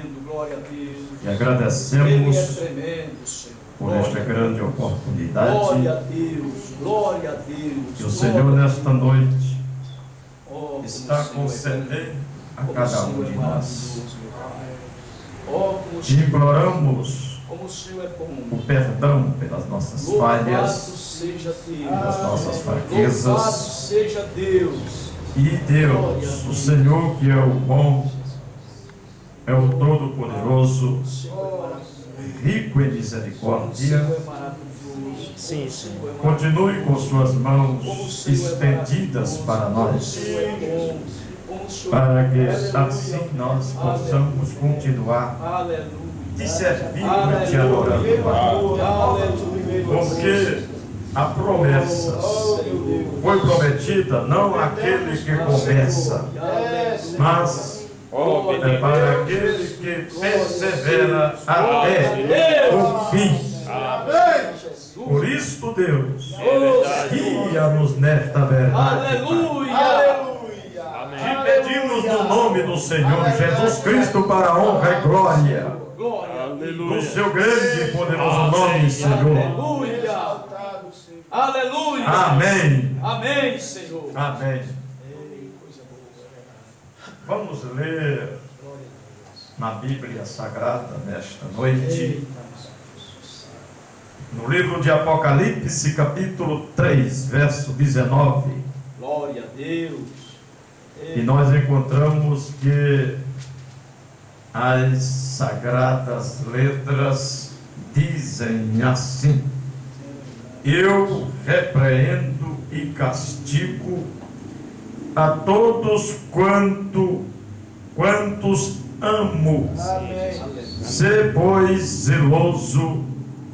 tremendo, glória a Deus. E agradecemos Ele é tremendo, Senhor. por esta grande oportunidade. Glória a Deus, glória a Deus. Que o Senhor nesta noite Oh, está como o Senhor é concedendo a como cada o um Senhor de é nós. maravilhoso, meu Pai. Oh, como o Te Senhor, imploramos como o Senhor é o bom. perdão pelas nossas Louvado falhas, seja Deus. pelas nossas Louvado fraquezas. seja Deus. E Deus, o Senhor que é o bom, é o Todo-Poderoso, O Senhor é maravilhoso. rico em O misericórdia, Senhor é maravilhoso. Sim, O sim. Senhor é continue com suas Como o mãos Senhor é estendidas maravilhoso, para como o nós, Senhor é bom, como o Senhor para é que bom. assim nós possamos continuar Aleluia. te servindo e te adorando, Pai. Aleluia. Porque a promessa foi prometida não àquele que começa, mas é para aquele que persevera até o fim. Por isso, Deus, guia-nos nesta verdade. Aleluia. Te pedimos no nome do Senhor Jesus Cristo para a honra e glória Glória. do seu grande e poderoso nome, Senhor. Aleluia. Aleluia. Amém. Amém, Senhor. Amém. Vamos ler na Bíblia Sagrada nesta noite, no livro de Apocalipse, capítulo 3, verso 19. Glória a Deus. E nós encontramos que as sagradas letras dizem assim: eu repreendo e castigo a todos quantos amo. Sê, pois, zeloso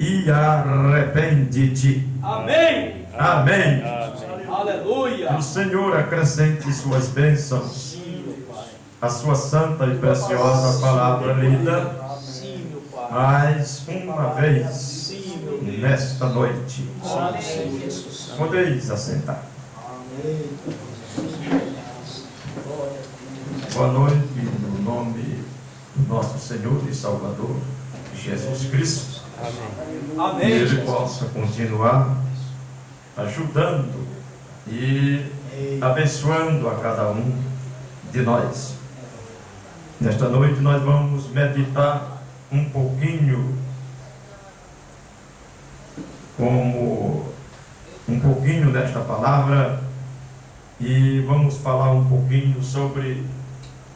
e arrepende-te. Amém. Amém. Que Aleluia. o Senhor acrescente suas bênçãos, Sim, meu Pai. a sua santa e preciosa palavra lida Sim, meu Pai. mais uma vez Sim, meu Deus. nesta noite. Amém, Jesus. Podeis assentar. Amém. Boa noite, no nome do nosso Senhor e Salvador, Jesus Cristo. Que Amém. Ele Jesus. possa continuar ajudando e abençoando a cada um de nós. Nesta noite nós vamos meditar um pouquinho desta palavra e vamos falar um pouquinho sobre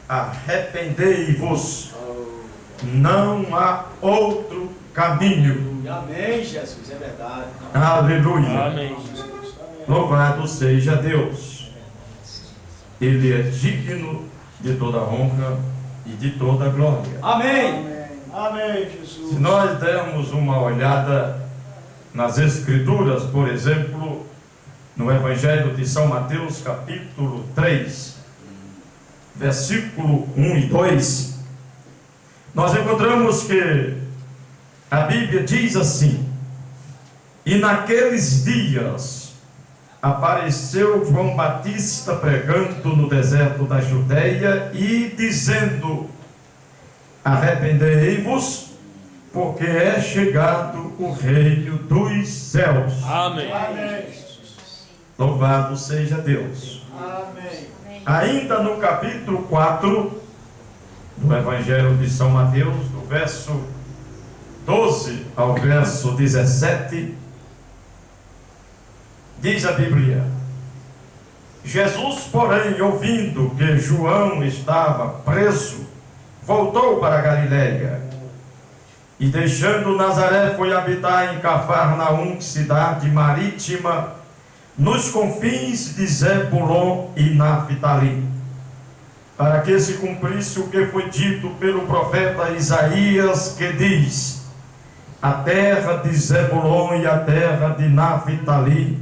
arrependei-vos, não há outro caminho. Amém, Jesus. É verdade. Aleluia. Amém. Louvado seja Deus. Ele é digno de toda honra e de toda glória. Amém. Amém, Jesus. Se nós dermos uma olhada nas Escrituras, por exemplo, no Evangelho de São Mateus, capítulo 3, versículo 1 e 2, nós encontramos que a Bíblia diz assim: e naqueles dias apareceu João Batista pregando no deserto da Judeia e dizendo: arrependei-vos, porque é chegado o reino dos céus. Amém. Amém. Louvado seja Deus. Amém. Ainda no capítulo 4 do Evangelho de São Mateus, do verso 12 ao verso 17, diz a Bíblia: Jesus, porém, ouvindo que João estava preso, voltou para a Galiléia, e deixando Nazaré foi habitar em Cafarnaum, cidade marítima, nos confins de Zebulon e Naphtali, para que se cumprisse o que foi dito pelo profeta Isaías, que diz: a terra de Zebulon e a terra de Naphtali,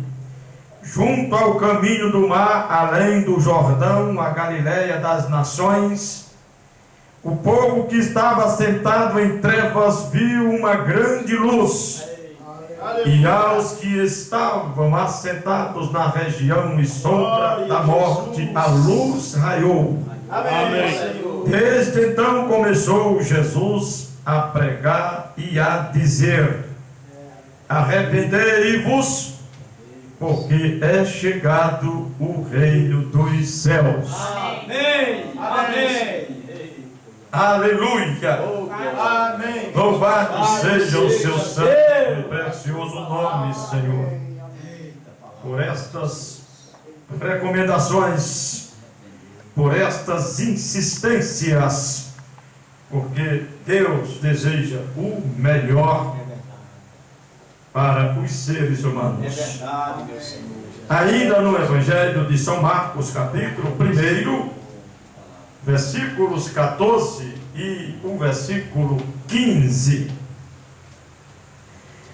junto ao caminho do mar, além do Jordão, a Galiléia das nações, o povo que estava sentado em trevas viu uma grande luz, e aos que estavam assentados na região e sombra da morte, a luz raiou. Amém. Desde então começou Jesus a pregar e a dizer: arrependei-vos, porque é chegado o reino dos céus. Amém. Amém. Aleluia. Amém. Louvado seja o seu santo e precioso nome, Senhor, por estas recomendações, por estas insistências, porque Deus deseja o melhor para os seres humanos. É verdade, meu Senhor. Ainda no Evangelho de São Marcos, capítulo 1, versículos 14 e o versículo 15,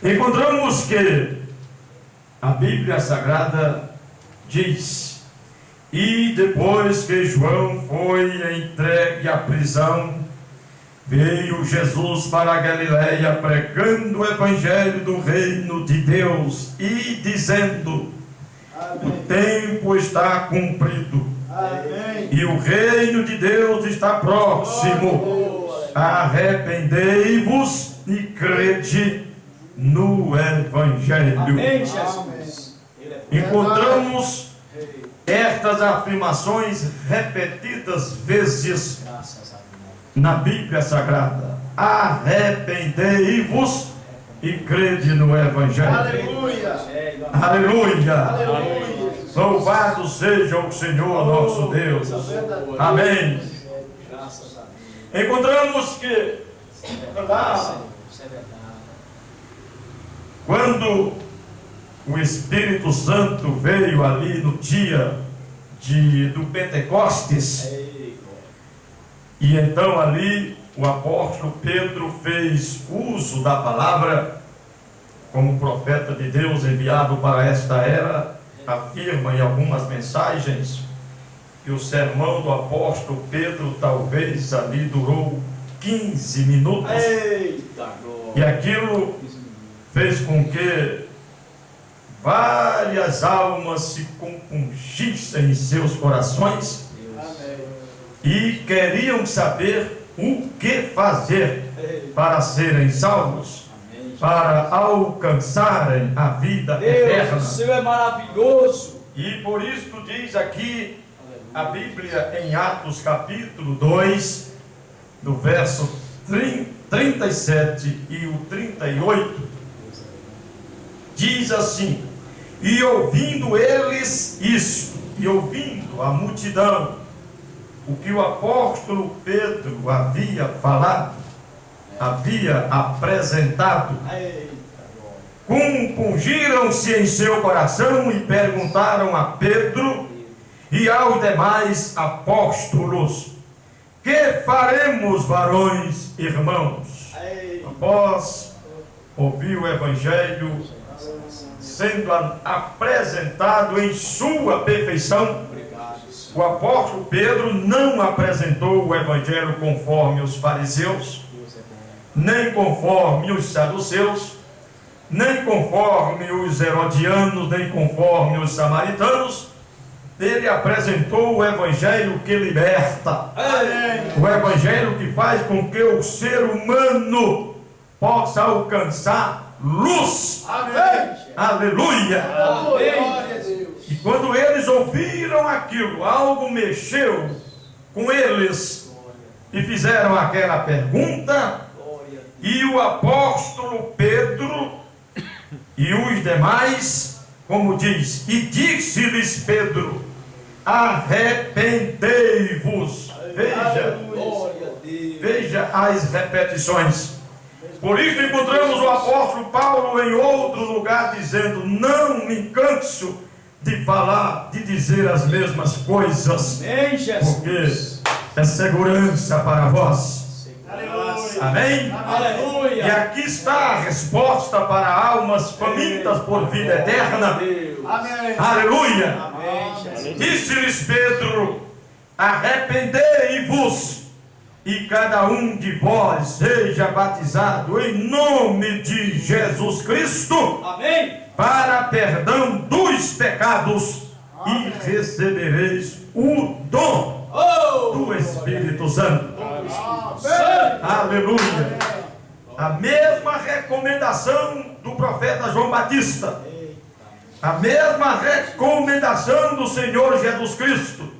encontramos que a Bíblia Sagrada diz: e depois que João foi entregue à prisão, veio Jesus para a Galiléia pregando o Evangelho do reino de Deus e dizendo: o tempo está cumprido Amém. e o reino de Deus está próximo. Arrependei-vos e crede no Evangelho. Amém, Jesus. Ele é Encontramos estas afirmações repetidas vezes graças a Deus. na Bíblia Sagrada: arrependei-vos e crede no Evangelho. Aleluia. Aleluia! Aleluia. Louvado seja o Senhor nosso Deus. Amém. Graças a Deus. Encontramos que Isso é verdade, Senhor. Isso é verdade. quando o Espírito Santo veio ali no dia do Pentecostes, Ei, e então ali o apóstolo Pedro fez uso da palavra como profeta de Deus enviado para esta era, afirma em algumas mensagens que o sermão do apóstolo Pedro talvez ali durou 15 minutos, eita, e glória. aquilo fez com que várias almas se compungissem em seus corações e queriam saber o que fazer para serem salvos, Amém. para alcançarem a vida Deus, eterna. o Senhor é maravilhoso. E por isso diz aqui a Bíblia em Atos capítulo 2, no verso 37 e o 38, diz assim: e ouvindo eles isto, e ouvindo a multidão o que o apóstolo Pedro havia falado, havia apresentado, Eita, glória. compungiram-se em seu coração e perguntaram a Pedro e aos demais apóstolos: que faremos, varões irmãos? Eita. Após ouvir o Evangelho sendo apresentado em sua perfeição, Obrigado, Senhor. o apóstolo Pedro não apresentou o Evangelho conforme os fariseus, Deus é bom. nem conforme os saduceus, nem conforme os herodianos, nem conforme os samaritanos. Ele apresentou o Evangelho que liberta, o Evangelho que faz com que o ser humano possa alcançar luz. Amém. Aleluia! Glória a Deus. E quando eles ouviram aquilo, algo mexeu com eles e fizeram aquela pergunta. Glória a Deus. E o apóstolo Pedro e os demais, como diz, e disse-lhes Pedro: arrependei-vos. Veja, Glória a Deus. veja as repetições. Por isso encontramos o apóstolo Paulo em outro lugar dizendo: não me canso de falar, de dizer as mesmas coisas, Amém, Jesus. porque é segurança para vós. Aleluia. Amém? E Aleluia. aqui está a resposta para almas famintas por vida eterna. Deus. Amém. Aleluia! Amém, Jesus. Disse-lhes Pedro: arrependei-vos e cada um de vós seja batizado em nome de Jesus Cristo Amém. para perdão dos pecados, e recebereis o dom Oh, do do Espírito Santo. Amém. Aleluia. A mesma recomendação do profeta João Batista. A mesma recomendação do Senhor Jesus Cristo.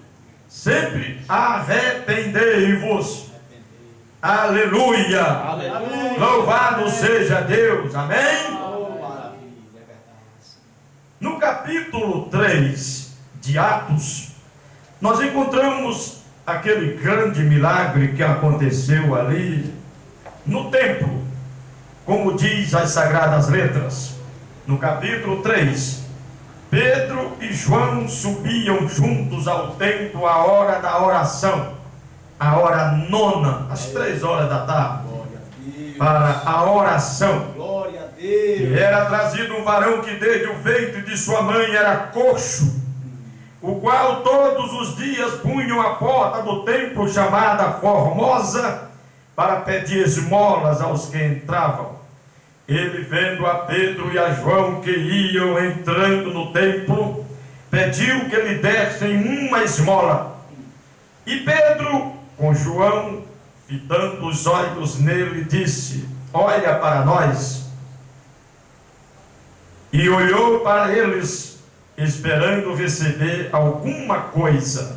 Sempre arrependei-vos. Aleluia. Aleluia. Louvado seja Deus. Amém. Oh, maravilha, é verdade. No capítulo 3 de Atos, nós encontramos aquele grande milagre que aconteceu ali no templo, como diz as Sagradas Letras. No capítulo 3, Pedro e João subiam juntos ao templo à hora da oração, a hora nona, às 3 horas da tarde, Glória a Deus. para a oração. Glória a E Deus. era trazido um varão que desde o ventre de sua mãe era coxo, o qual todos os dias punham à porta do templo chamada Formosa, para pedir esmolas aos que entravam. Ele, vendo a Pedro e a João que iam entrando no templo, pediu que lhe dessem uma esmola. E Pedro, com João, fitando os olhos nele, disse: olha para nós. E olhou para eles, esperando receber alguma coisa.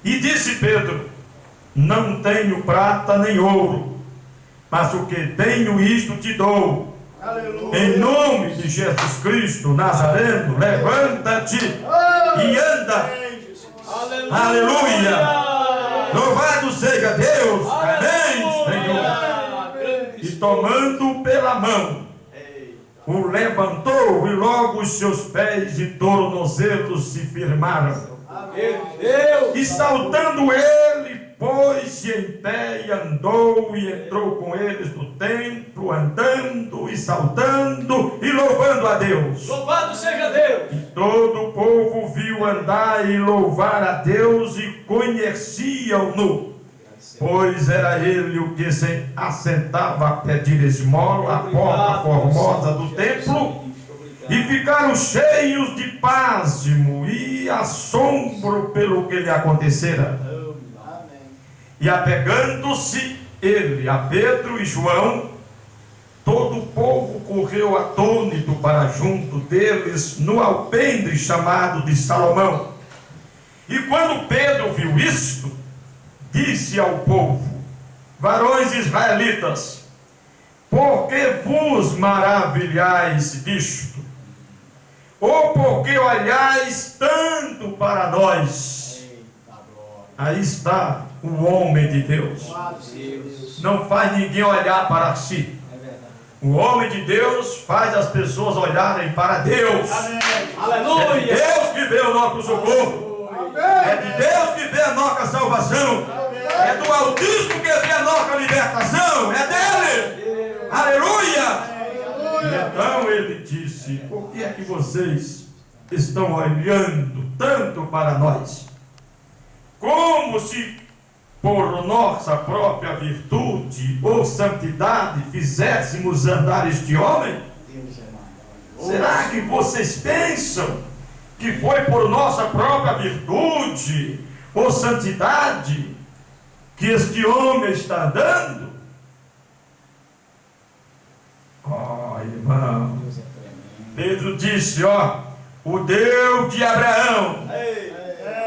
E disse Pedro: não tenho prata nem ouro, mas o que tenho isto te dou. Aleluia. Em nome de Jesus Cristo Nazareno, levanta-te e anda. Aleluia. Louvado seja Deus. Amém, Senhor. E tomando pela mão, o levantou, e logo os seus pés e tornozelos se firmaram. Deus. E saltando ele, pôs-se em pé e andou, e entrou com eles no templo, andando e saltando e louvando a Deus. Louvado seja Deus. E todo o povo viu andar e louvar a Deus, e conheciam-no, pois era ele o que se assentava a pedir esmola à porta formosa do templo. E ficaram cheios de pasmo e assombro pelo que lhe acontecera. E apegando-se ele a Pedro e João, todo o povo correu atônito para junto deles no alpendre chamado de Salomão. E quando Pedro viu isto, disse ao povo: varões israelitas, por que vos maravilhais disto? Ou porque olhais tanto para nós? Aí está o homem de Deus. Não faz ninguém olhar para si. O homem de Deus faz as pessoas olharem para Deus. É Aleluia. de Deus que vê o nosso socorro. É de Deus que vê a nossa salvação. É do Altíssimo que vê a nossa libertação. É dele. Aleluia. E então ele disse: por que é que vocês estão olhando tanto para nós? Como se por nossa própria virtude ou santidade fizéssemos andar este homem? Será que vocês pensam que foi por nossa própria virtude ou santidade que este homem está andando? Oh, irmão, Pedro disse: ó, o Deus de Abraão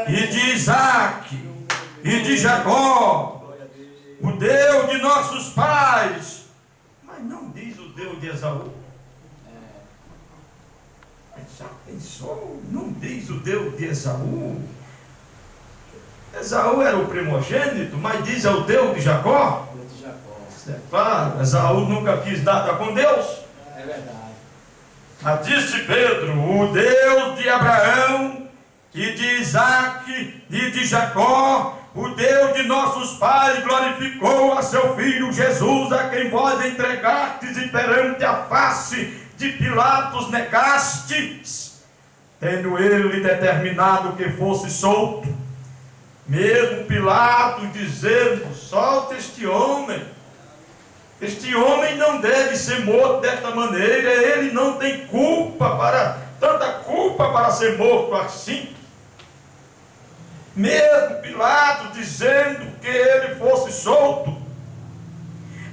e de Isaac e de Jacó, o Deus de nossos pais. Mas não diz o Deus de Esaú. Mas já pensou? Não diz o Deus de Esaú. Esaú era o primogênito, mas diz é o Deus de Jacó. É claro, Esaú nunca quis nada com Deus. É verdade. Mas disse Pedro: o Deus de Abraão e de Isaac e de Jacó, o Deus de nossos pais, glorificou a seu Filho Jesus, a quem vós entregastes e perante a face de Pilatos negastes, tendo ele determinado que fosse solto. Mesmo Pilatos dizendo: solta este homem. Este homem não deve ser morto desta maneira, ele não tem culpa tanta culpa para ser morto assim. mesmo Pilatos dizendo que ele fosse solto.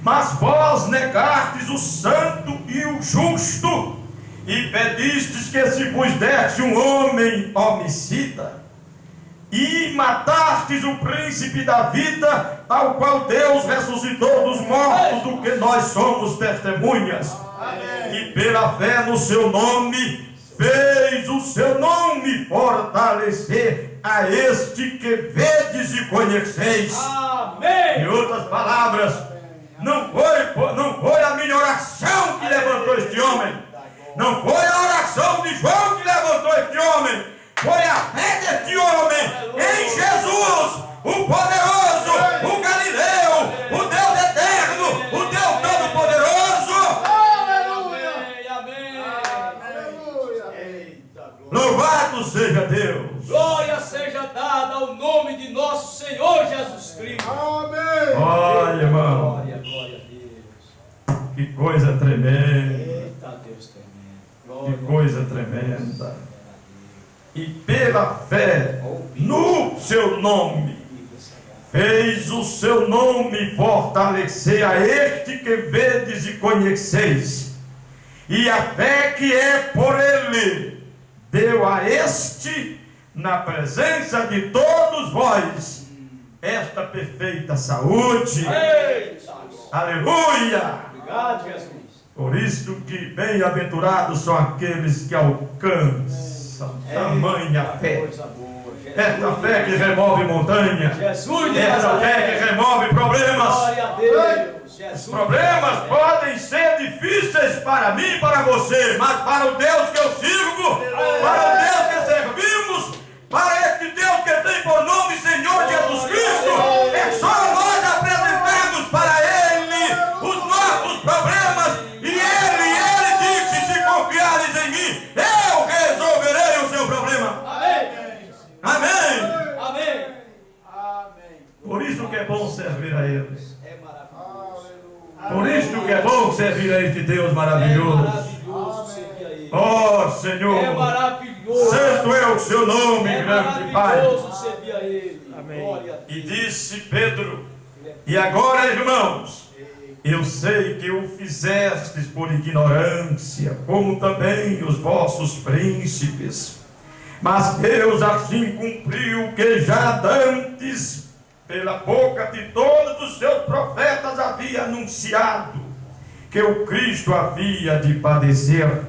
Mas vós negastes o santo e o justo, e pedistes que se vos desse um homem homicida, e matastes o príncipe da vida, ao qual Deus ressuscitou dos mortos, do que nós somos testemunhas. E pela fé no seu nome, fez o seu nome fortalecer a este que vedes e conheceis. Amém. Em outras palavras, não foi a minha oração que levantou este homem, não foi a oração de João que levantou este homem, foi a fé deste homem em Jesus, o poderoso, o Galileu, o Deus eterno, o Deus todo-poderoso. Amém. Louvado seja Deus. Glória seja dada ao nome de nosso Senhor Jesus Cristo. Amém. Olha, irmão, Glória a Deus. que coisa tremenda, Eita Deus tremendo. que coisa tremenda. E pela fé no seu nome, fez o seu nome fortalecer a este que vedes e conheceis. E a fé que é por ele, deu a este, na presença de todos vós, esta perfeita saúde. Eita. Aleluia! Obrigado, Jesus. Por isso que bem-aventurados são aqueles que alcançam tamanha fé. Coisa boa. Esta fé que remove montanha. Jesus de Esta fé Nazaré. que remove problemas. Glória a Deus. Os Jesus. problemas podem ser difíceis para mim e para você, mas para o Deus que eu sirvo, para o Deus que servimos, para este Deus que tem por nome Senhor Jesus Cristo, é só nós apresentarmos para Ele os nossos problemas, e Ele disse: se confiares em mim, eu resolverei o seu problema. Amém. Amém. Amém. Por isso que é bom servir a Ele. É maravilhoso. Por isso que é bom servir a este Deus É maravilhoso. maravilhoso servir a Ele. Oh Senhor, É maravilhoso. santo é o seu nome, É grande Pai. maravilhoso servir a Ele. Glória a Deus. E disse Pedro: e agora, irmãos, eu sei que o fizestes por ignorância, como também os vossos príncipes. Mas Deus assim cumpriu que já dantes, pela boca de todos os seus profetas, havia anunciado que o Cristo havia de padecer.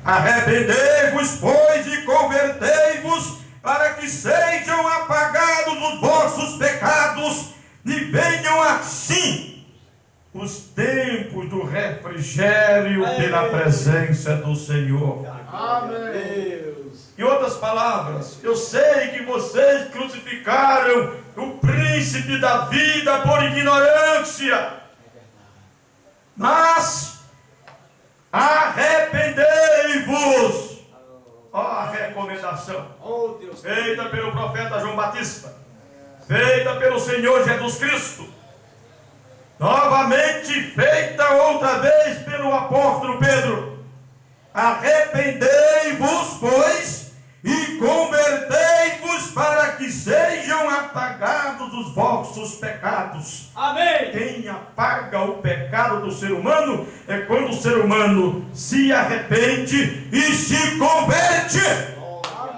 Arrependei-vos, pois, e convertei-vos, para que sejam apagados os vossos pecados, e venham assim os tempos do refrigério pela presença do Senhor. Amém. Em outras palavras, eu sei que vocês crucificaram o príncipe da vida por ignorância, mas arrependei-vos. Ó a recomendação Oh, Deus. feita pelo profeta João Batista, feita pelo Senhor Jesus Cristo, novamente feita outra vez pelo apóstolo Pedro. Arrependei-vos, pois, e convertei-vos, para que sejam apagados os vossos pecados. Amém. Quem apaga o pecado do ser humano é quando o ser humano se arrepende e se converte.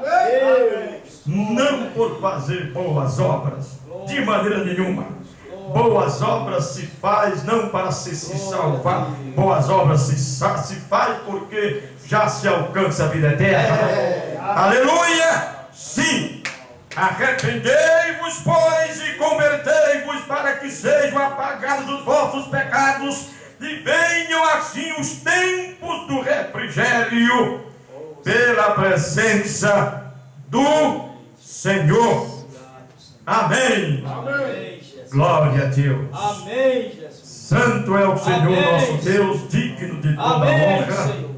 Deus. Não por fazer boas obras, de maneira nenhuma. Boas obras se faz não para se salvar, boas obras se faz porque já se alcança a vida eterna. Aleluia! Sim! Arrependei-vos, pois, e convertei-vos, para que sejam apagados os vossos pecados, e venham assim os tempos do refrigério, pela presença do Senhor. Amém. Amém, Jesus. Glória a Deus. Amém, Jesus. Santo é o Senhor Amém. nosso Deus, digno de toda Amém, honra Senhor.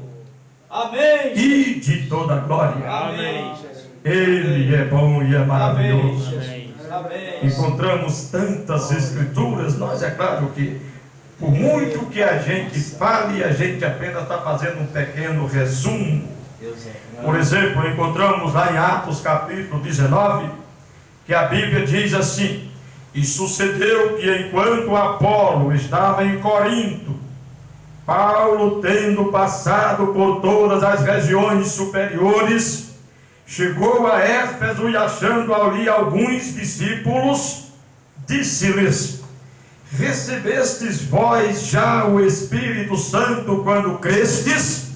Amém. e de toda glória. Amém, Jesus. Ele é bom e é Amém, maravilhoso. Jesus. Amém. Encontramos tantas escrituras, nós é claro que, por muito que a gente fale, a gente apenas está fazendo um pequeno resumo. Deus é Por exemplo, encontramos lá em Atos capítulo 19, que a Bíblia diz assim: e sucedeu que enquanto Apolo estava em Corinto, Paulo, tendo passado por todas as regiões superiores, chegou a Éfeso e, achando ali alguns discípulos, disse-lhes: recebestes vós já o Espírito Santo quando crestes?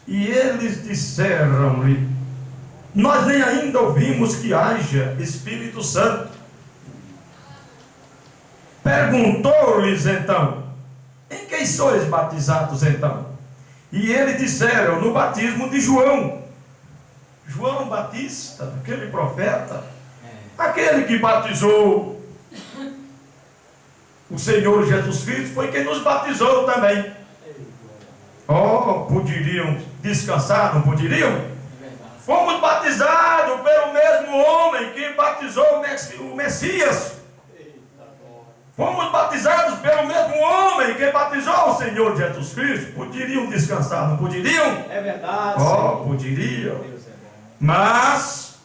E eles disseram-lhe: nós nem ainda ouvimos que haja Espírito Santo. Perguntou-lhes então: em quem sois batizados então? E eles disseram: no batismo de João. João Batista, aquele profeta, aquele que batizou o Senhor Jesus Cristo, foi quem nos batizou também. Oh, poderiam descansar, não poderiam? Fomos batizados pelo mesmo homem que batizou o Messias. Fomos batizados pelo mesmo homem que batizou o Senhor Jesus Cristo. Poderiam descansar, não poderiam? É verdade. Oh, poderiam. Mas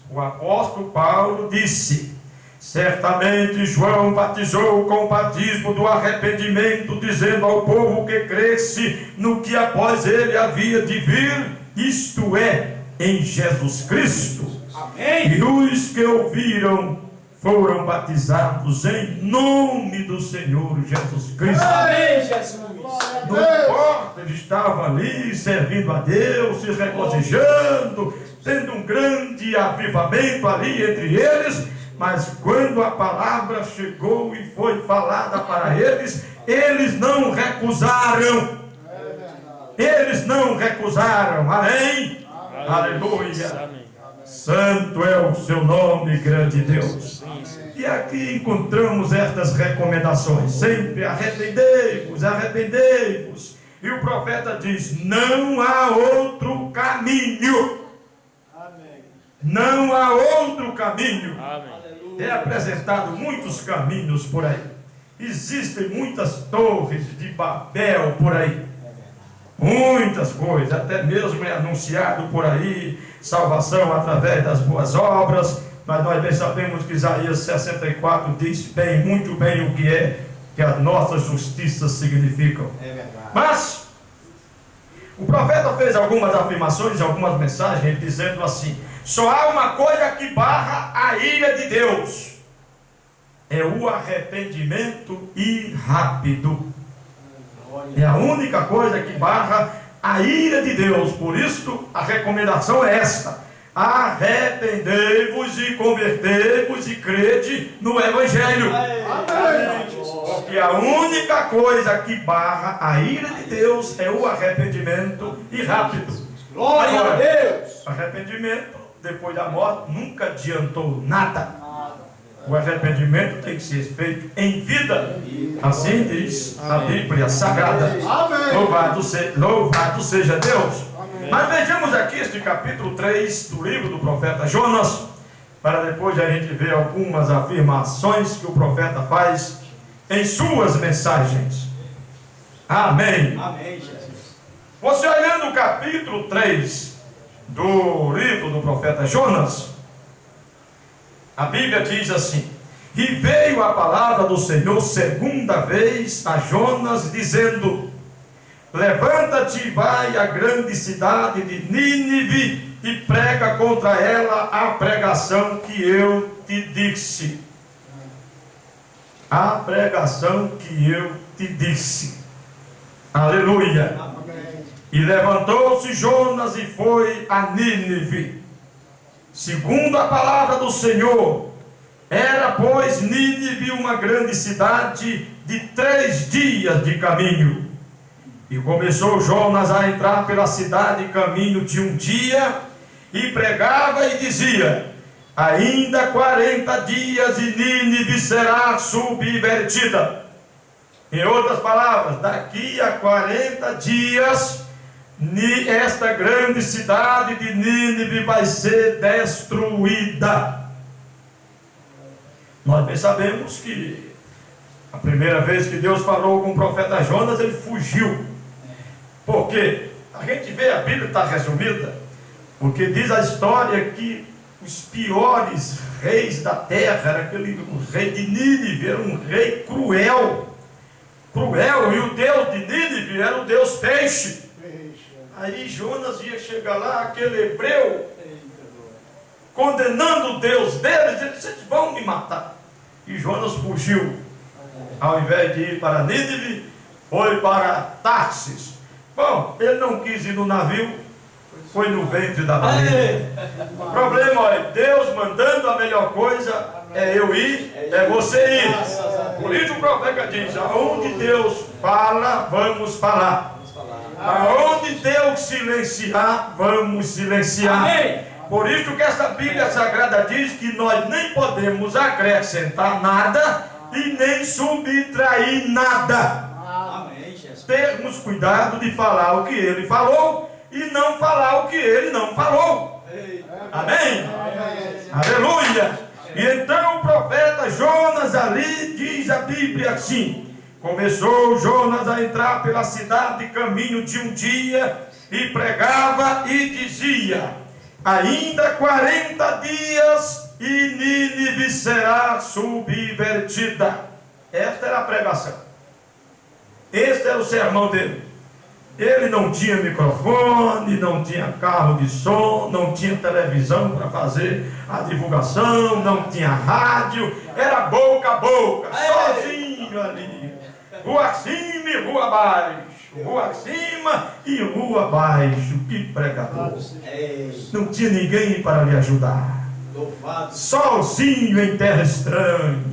o apóstolo Paulo disse: certamente João batizou com o batismo do arrependimento, dizendo ao povo que cresce no que após ele havia de vir, isto é, em Jesus Cristo. Amém. E os que ouviram foram batizados em nome do Senhor Jesus Cristo. Amém, Jesus. Não importa, eles estavam ali servindo a Deus, se regozijando, tendo um grande avivamento ali entre eles, mas quando a palavra chegou e foi falada para eles, eles não recusaram. Eles não recusaram. Amém? Aleluia. Amém. Santo é o seu nome, grande Deus. E aqui encontramos estas recomendações: sempre arrependei-vos, arrependei-vos. E o profeta diz: não há outro caminho. Não há outro caminho. Amém. É apresentado muitos caminhos por aí. Existem muitas torres de Babel por aí. Muitas coisas, até mesmo é anunciado por aí salvação através das boas obras, mas nós bem sabemos que Isaías 64 diz bem, muito bem o que as nossas justiças significam. É verdade. Mas o profeta fez algumas afirmações, algumas mensagens, dizendo assim: só há uma coisa que barra a ira de Deus, é o arrependimento e rápido. É a única coisa que barra a ira de Deus. Por isso a recomendação é esta: arrependei-vos e convertei-vos e crede no Evangelho. Porque a única coisa que barra a ira de Deus é o arrependimento e rápido. Glória a Deus. Arrependimento depois da morte nunca adiantou nada. O arrependimento tem que ser feito em vida. Assim diz a Bíblia Sagrada. Louvado seja Deus. Mas vejamos aqui este capítulo 3 do livro do profeta Jonas, para depois a gente ver algumas afirmações que o profeta faz em suas mensagens. Amém. Amém, Jesus. Você olhando o capítulo 3 do livro do profeta Jonas, a Bíblia diz assim: e veio a palavra do Senhor segunda vez a Jonas, dizendo: levanta-te e vai à grande cidade de Nínive e prega contra ela a pregação que eu te disse. A pregação que eu te disse. Aleluia. E levantou-se Jonas e foi a Nínive, segundo a palavra do Senhor. Era, pois, Nínive uma grande cidade de 3 dias de caminho. E começou Jonas a entrar pela cidade caminho de 1 dia, e pregava e dizia: ainda 40 dias e Nínive será subvertida. Em outras palavras, daqui a 40 dias, esta grande cidade de Nínive vai ser destruída. Nós bem sabemos que a primeira vez que Deus falou com o profeta Jonas, ele fugiu. Por quê? A gente vê, a Bíblia está resumida, porque diz a história que os piores reis da terra, era o rei de Nínive, era um rei cruel, e o Deus de Nínive era o Deus peixe. Aí Jonas ia chegar lá, aquele hebreu, condenando o Deus deles, ele disse: vocês vão me matar. E Jonas fugiu, ao invés de ir para Nínive, foi para Tarsis. Bom, ele não quis ir no navio, foi no ventre da baleia. O problema é Deus mandando, a melhor coisa é eu ir, é você ir. Por isso o profeta diz: aonde Deus fala, vamos falar. Aonde Deus silenciar, vamos silenciar. Por isso que essa Bíblia Sagrada diz que nós nem podemos acrescentar nada e nem subtrair nada. Termos cuidado de falar o que ele falou e não falar o que ele não falou. Amém? Aleluia! E então o profeta Jonas ali diz a Bíblia assim: começou Jonas a entrar pela cidade caminho de um dia e pregava e dizia: ainda 40 dias e Nínive será subvertida. Esta era a pregação. Este era o sermão dele. Ele não tinha microfone, não tinha carro de som, não tinha televisão para fazer a divulgação, não tinha rádio, era boca a boca, sozinho ali. Rua acima e rua abaixo, rua acima e rua abaixo. Que pregador! Não tinha ninguém para lhe ajudar. Sozinho em terra estranha.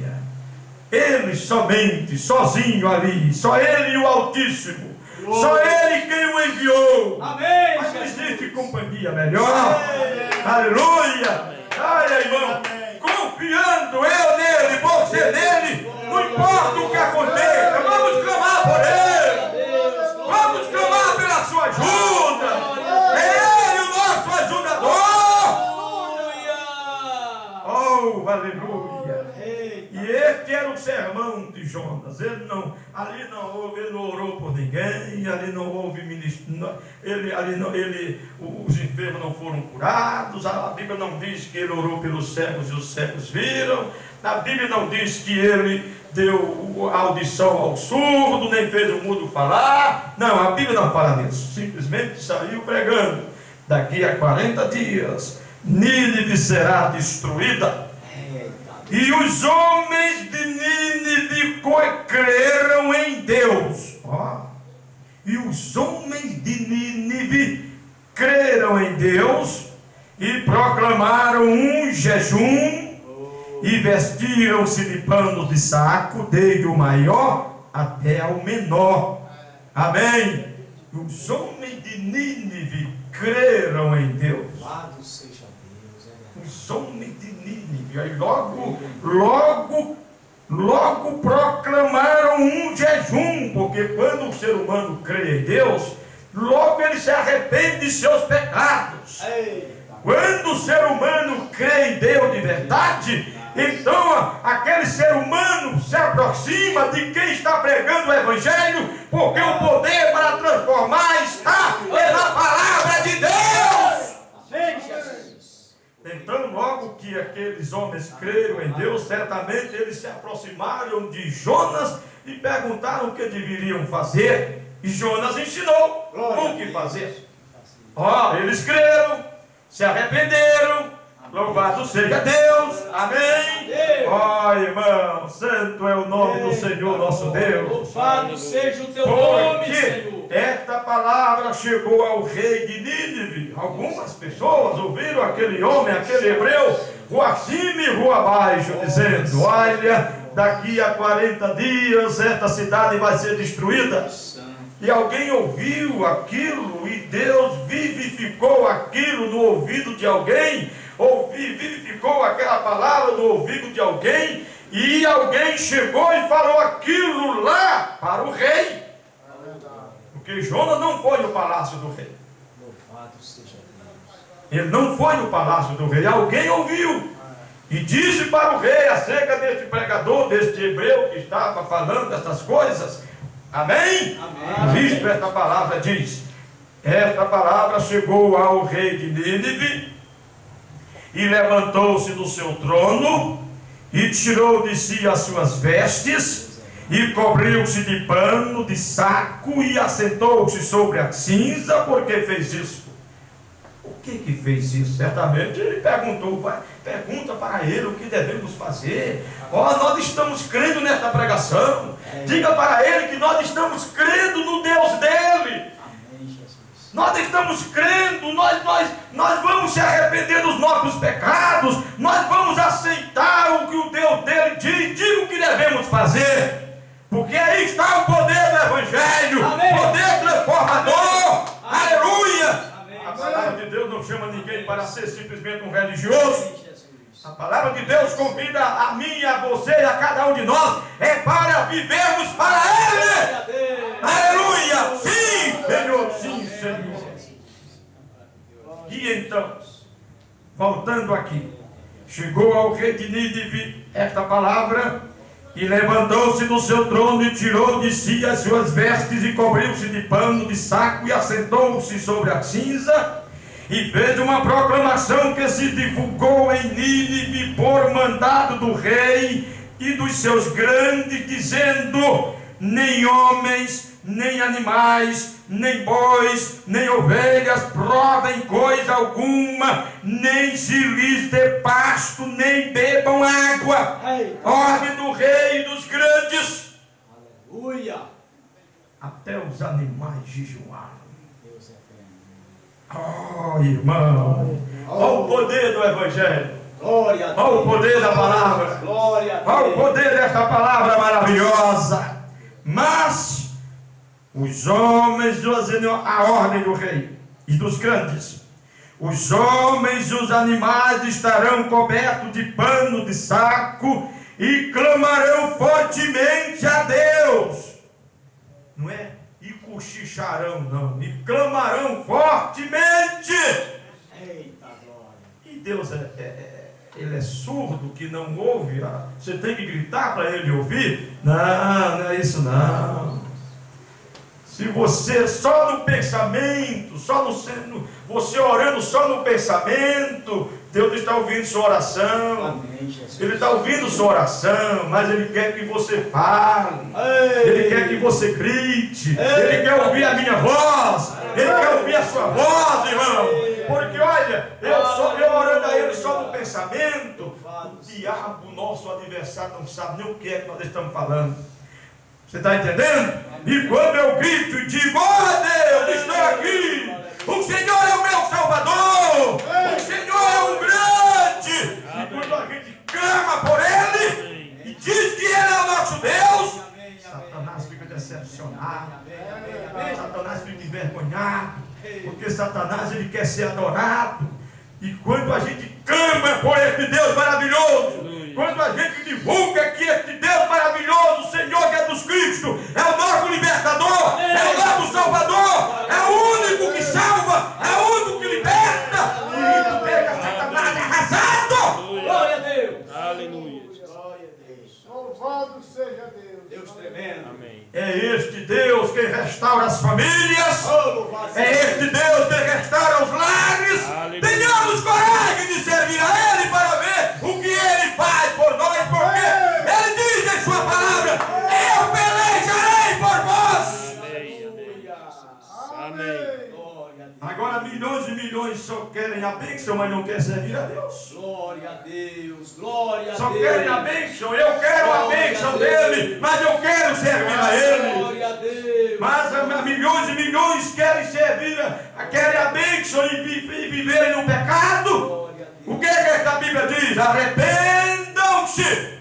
Ele somente, sozinho ali, só ele e o Altíssimo. Só ele quem o enviou. Amém. Mas não existe companhia melhor. Aleluia. Olha, irmão, confiando eu nele, você nele, não importa o que aconteça, vamos clamar por ele. Vamos clamar pela sua ajuda. É ele o nosso ajudador. Oh, aleluia. E este era o sermão de Jonas. Ele não orou por ninguém, ali não houve ministro, os enfermos não foram curados. A Bíblia não diz que ele orou pelos cegos e os cegos viram. A Bíblia não diz que ele deu audição ao surdo, nem fez o mudo falar. Não, a Bíblia não fala nisso. Simplesmente saiu pregando: daqui a 40 dias Nínive será destruída. E os homens de Nínive creram em Deus. E os homens de Nínive creram em Deus e proclamaram um jejum e vestiram-se de panos de saco, desde o maior até o menor. Amém? Os homens de Nínive creram em Deus. Os homens de Nínive, aí logo proclamaram um jejum, porque quando o ser humano crê em Deus, logo ele se arrepende de seus pecados. Quando o ser humano crê em Deus de verdade, então aquele ser humano se aproxima de quem está pregando o Evangelho, porque o poder para transformar está na palavra de Deus. Então, logo que aqueles homens creram em Deus, certamente eles se aproximaram de Jonas e perguntaram o que deveriam fazer. E Jonas ensinou o que fazer. Eles creram, se arrependeram. Louvado seja Deus. Amém. Irmão, santo é o nome do Senhor nosso Deus. Louvado seja o teu nome, Senhor. Esta palavra chegou ao rei de Nínive. Algumas pessoas ouviram aquele homem, aquele hebreu, rua acima e rua abaixo, dizendo: olha, daqui a 40 dias esta cidade vai ser destruída. E alguém ouviu aquilo e Deus vivificou aquilo no ouvido de alguém, vivificou aquela palavra no ouvido de alguém, e alguém chegou e falou aquilo lá para o rei. Porque Jonas não foi no palácio do rei. Ele não foi no palácio do rei. Alguém ouviu e disse para o rei acerca deste pregador, deste hebreu que estava falando essas coisas. Amém? Cristo, esta palavra diz: esta palavra chegou ao rei de Nínive, e levantou-se do seu trono, e tirou de si as suas vestes, e cobriu-se de pano, de saco, e assentou-se sobre a cinza, porque fez isso. O que fez isso? Certamente ele pergunta para ele o que devemos fazer. Nós estamos crendo nesta pregação. Diga para ele que nós estamos crendo no Deus dele. Nós estamos crendo, nós vamos se arrepender dos nossos pecados, nós vamos aceitar o que o Deus dele diz, diga o que devemos fazer, porque aí está o poder do Evangelho, poder transformador, aleluia! Amém. A palavra de Deus não chama ninguém para ser simplesmente um religioso. A palavra de Deus convida a mim, a você e a cada um de nós, é para vivermos para Ele. Aleluia! Sim, Senhor, sim, Senhor. E então, voltando aqui, chegou ao rei de Nínive esta palavra, e levantou-se do seu trono e tirou de si as suas vestes e cobriu-se de pano, de saco, e assentou-se sobre a cinza, e fez uma proclamação que se divulgou em Nínive por mandado do rei e dos seus grandes, dizendo: nem homens, nem animais, nem bois, nem ovelhas provem coisa alguma, nem se lhes dê pasto, nem bebam água. Ordem do rei e dos grandes. Aleluia. Até os animais jejuaram. Deus é grande. Oh, irmão, olha o poder do Evangelho. Glória a Deus. Olha o poder da palavra. Glória a Deus. Olha o poder desta palavra maravilhosa. Mas os homens, a ordem do rei e dos grandes, os homens e os animais estarão cobertos de pano, de saco, e clamarão fortemente a Deus. Não é? E cochicharão, não. E clamarão fortemente. Eita glória. E Deus ele é surdo que não ouve. Você tem que gritar para ele ouvir? Não, não é isso não. Se você só no pensamento, você orando só no pensamento, Deus está ouvindo sua oração. Amém, Jesus. Ele está ouvindo sua oração, mas Ele quer que você fale. Ele quer que você grite. Ele quer ouvir a minha voz. Ele quer ouvir a sua voz, irmão. Porque olha, eu orando a Ele só no pensamento, o diabo, nosso adversário, não sabe nem o que é que nós estamos falando. Você está entendendo? E quando eu grito e digo: oh Deus, estou aqui. O Senhor é o meu Salvador. O Senhor é um grande. E quando a gente clama por Ele e diz que Ele é o nosso Deus, Satanás fica decepcionado. Satanás fica envergonhado. Porque Satanás, ele quer ser adorado. E quando a gente clama por este Deus maravilhoso, quando a gente divulga que este Deus maravilhoso, o Senhor Jesus Cristo, é o nosso libertador, é o nosso Salvador, é o único que salva, é o único que liberta, e isso pega Satanás arrasado. Glória a Deus. Aleluia. Glória a Deus. Louvado seja Deus. Deus tremendo. Amém. É este Deus que restaura as famílias, Oh, louvado seja é este Deus que restaura os lares. Aleluia. Tenhamos coragem de servir a Ele para ver o que Ele faz por nós, porque Ele diz em sua palavra: eu pelejarei por vós. Amém. Glória a Deus. Agora milhões e milhões só querem a bênção, mas não querem servir a Deus. Glória a Deus. Glória a Só Deus. querem a bênção, eu quero a bênção dele, mas eu quero servir a Ele. Glória a Deus. Mas milhões e milhões querem servir, querem a bênção e viverem no pecado. Glória a Deus. O que esta Bíblia diz? Arrependam-se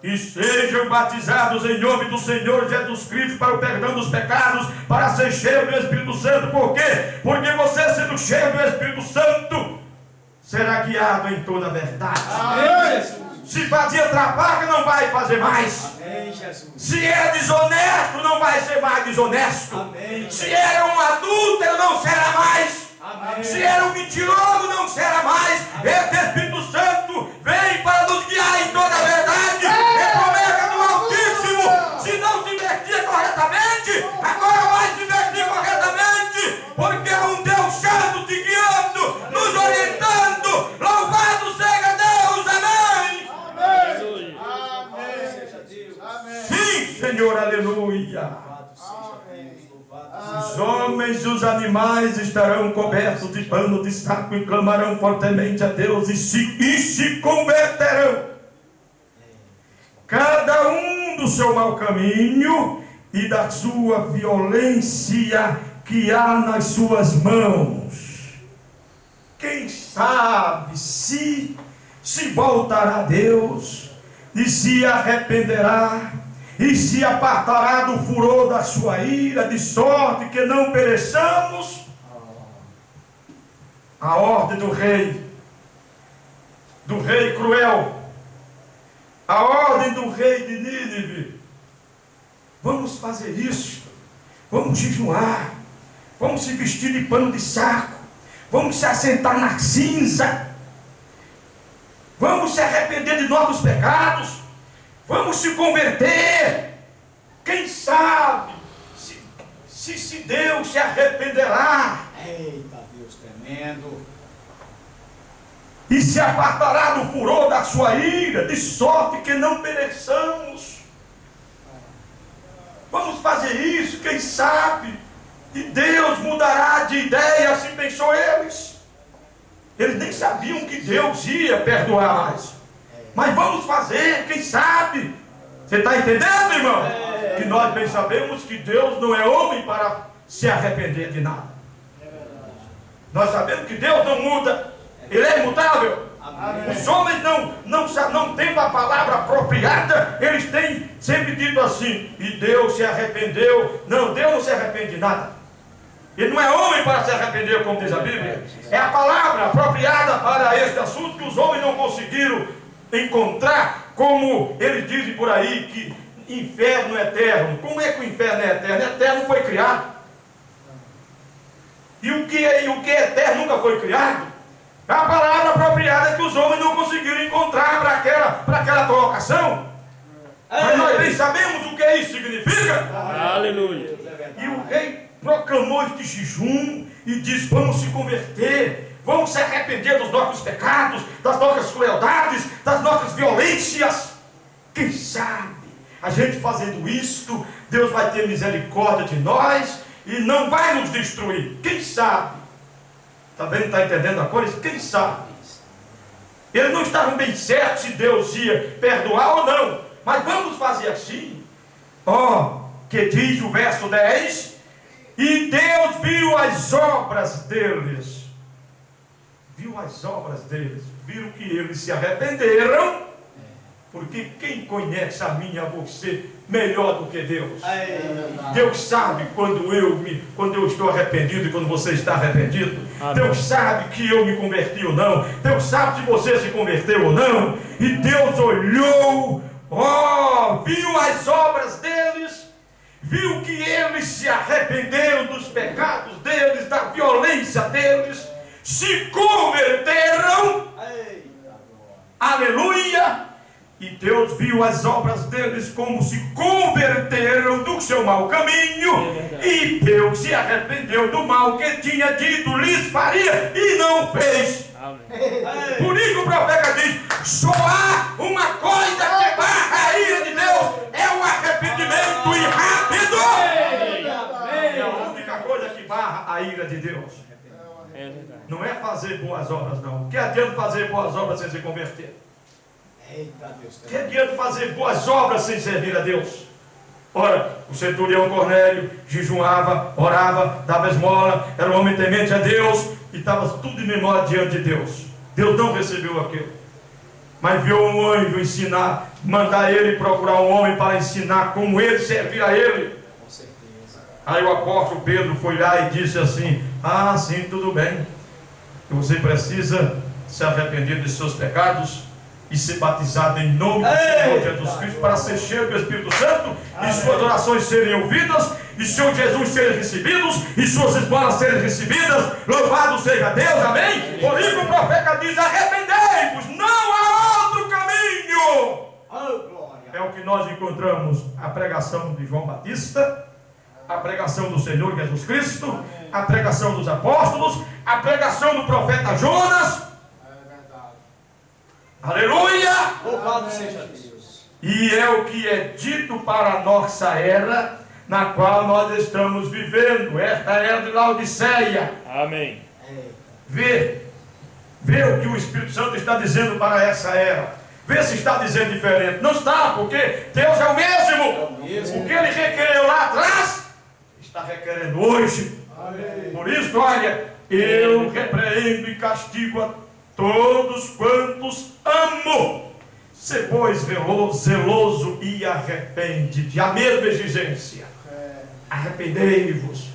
e sejam batizados em nome do Senhor Jesus Cristo para o perdão dos pecados, para ser cheio do Espírito Santo. Por quê? Porque você, sendo cheio do Espírito Santo, será guiado em toda a verdade. Amém, Jesus. Se fazia trapaça, não vai fazer mais. Amém, Jesus. Se era desonesto, não vai ser mais desonesto. Amém. Se era um adúltero, não será mais. Amém. Se era um mentiroso, não será mais. Esse Espírito Santo vem para nos guiar em toda a verdade. É promessa do Altíssimo. Se não se vestia corretamente, agora vai se vestir corretamente. Porque é um Deus santo te guiando, nos orientando. Louvado Senhor, aleluia. Louvado seja Deus, louvado Os homens e os animais estarão cobertos de pano de saco e clamarão fortemente a Deus e se converterão, cada um do seu mau caminho e da sua violência que há nas suas mãos. Quem sabe se voltará a Deus e se arrependerá e se apartará do furor da sua ira, de sorte que não pereçamos. A ordem do rei cruel, a ordem do rei de Nínive: vamos fazer isso, vamos jejuar, vamos se vestir de pano de saco, vamos se assentar na cinza, vamos se arrepender de nossos pecados, vamos se converter. Quem sabe se Deus se arrependerá. Eita Deus tremendo. E se apartará do furor da sua ira, de sorte que não pereçamos. Vamos fazer isso, quem sabe? E Deus mudará de ideia, assim pensou eles. Eles nem sabiam que Deus ia perdoar mais. Mas vamos fazer, quem sabe? Você está entendendo, irmão? Que nós bem sabemos que Deus não é homem para se arrepender de nada. Nós sabemos que Deus não muda. Ele é imutável. Amém. Os homens não tendo a palavra apropriada, eles têm sempre dito assim: e Deus se arrependeu. Não, Deus não se arrepende de nada. Ele não é homem para se arrepender, como diz a Bíblia. É a palavra apropriada para este assunto que os homens não conseguiram encontrar, como eles dizem por aí, que inferno eterno. Como é que o inferno é eterno? Eterno foi criado. E o que é eterno nunca foi criado. A palavra apropriada que os homens não conseguiram encontrar para aquela colocação. Mas nós bem sabemos o que isso significa. Aleluia. E o rei proclamou este jejum e disse: vamos se converter, vamos se arrepender dos nossos pecados, das nossas crueldades, das nossas violências. Quem sabe a gente fazendo isto, Deus vai ter misericórdia de nós e não vai nos destruir. Quem sabe? Está vendo? Está entendendo a coisa? Quem sabe? Eles não estavam bem certos se Deus ia perdoar ou não. Mas vamos fazer assim. Que diz o verso 10: e Deus viu as obras deles. Viu as obras deles. Viram que eles se arrependeram. Porque quem conhece a mim e a você melhor do que Deus? Deus sabe quando eu estou arrependido e quando você está arrependido. Amém. Deus sabe que eu me converti ou não. Deus sabe se você se converteu ou não. E Deus olhou, viu as obras deles, viu que eles se arrependeram dos pecados deles, da violência deles, se converteram. Aleluia! E Deus viu as obras deles, como se converteram do seu mau caminho, e Deus se arrependeu do mal que tinha dito lhes faria e não fez. Amém. Por isso o profeta diz: só há uma coisa que barra a ira de Deus, é o arrependimento e rápido. É a única coisa que barra a ira de Deus. Não é fazer boas obras, não. Que adianta fazer boas obras sem se converter? Eita Deus. Que adianta fazer boas obras sem servir a Deus? Ora, o centurião Cornélio jejuava, orava, dava esmola, era um homem temente a Deus e estava tudo em memória diante de Deus. Deus não recebeu aquilo, mas viu um anjo ensinar, mandar ele procurar um homem para ensinar como ele servir a ele. Com certeza. Aí o apóstolo Pedro foi lá e disse assim: sim, tudo bem, você precisa se arrepender dos seus pecados e ser batizado em nome do Senhor Jesus Cristo, para ser cheio do Espírito Santo. Amém. E suas orações serem ouvidas, e Senhor Jesus serem recebidos, e suas esmolas serem recebidas. Louvado seja Deus, amém? Por isso o profeta diz: arrependei-vos, não há outro caminho. É o que nós encontramos: a pregação de João Batista, a pregação do Senhor Jesus Cristo, a pregação dos apóstolos, a pregação do profeta Jonas. Aleluia! Louvado seja Deus. E é o que é dito para a nossa era, na qual nós estamos vivendo, esta era de Laodiceia. Amém. Vê o que o Espírito Santo está dizendo para essa era. Vê se está dizendo diferente. Não está, porque Deus é o mesmo. O que Ele requereu lá atrás, está requerendo hoje. Amém. Por isso, olha, eu repreendo e castigo a todos quantos amo. Se pois zeloso e arrepende-te. A mesma exigência. Arrependei-vos.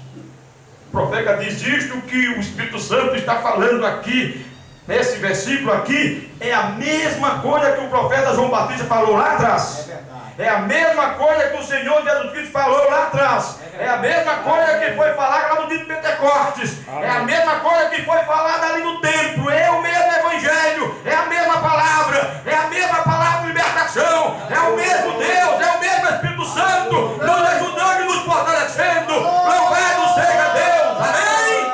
O profeta diz isto que o Espírito Santo está falando aqui, nesse versículo aqui, é a mesma coisa que o profeta João Batista falou lá atrás. É a mesma coisa que o Senhor Jesus Cristo falou lá atrás. É a mesma coisa que foi falada lá no dia de Pentecostes. É a mesma coisa que foi falada ali no templo. É o mesmo Evangelho. É a mesma palavra. É a mesma palavra de libertação. É o mesmo Deus. É o mesmo Espírito Santo nos ajudando e nos fortalecendo. Louvado seja Deus. Amém?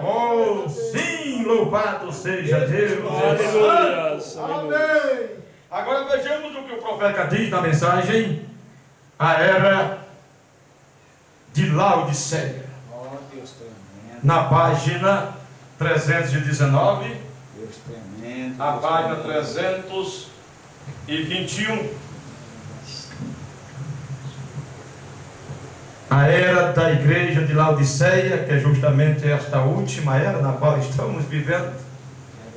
Oh, sim, louvado seja Deus. Aleluia. Amém. Agora vejamos o que o profeta diz na mensagem. A era de Laodiceia. Oh, Deus tremendo. Na página 319. Deus tremendo. A Deus página tremendo. 321. A era da igreja de Laodiceia, que é justamente esta última era na qual estamos vivendo.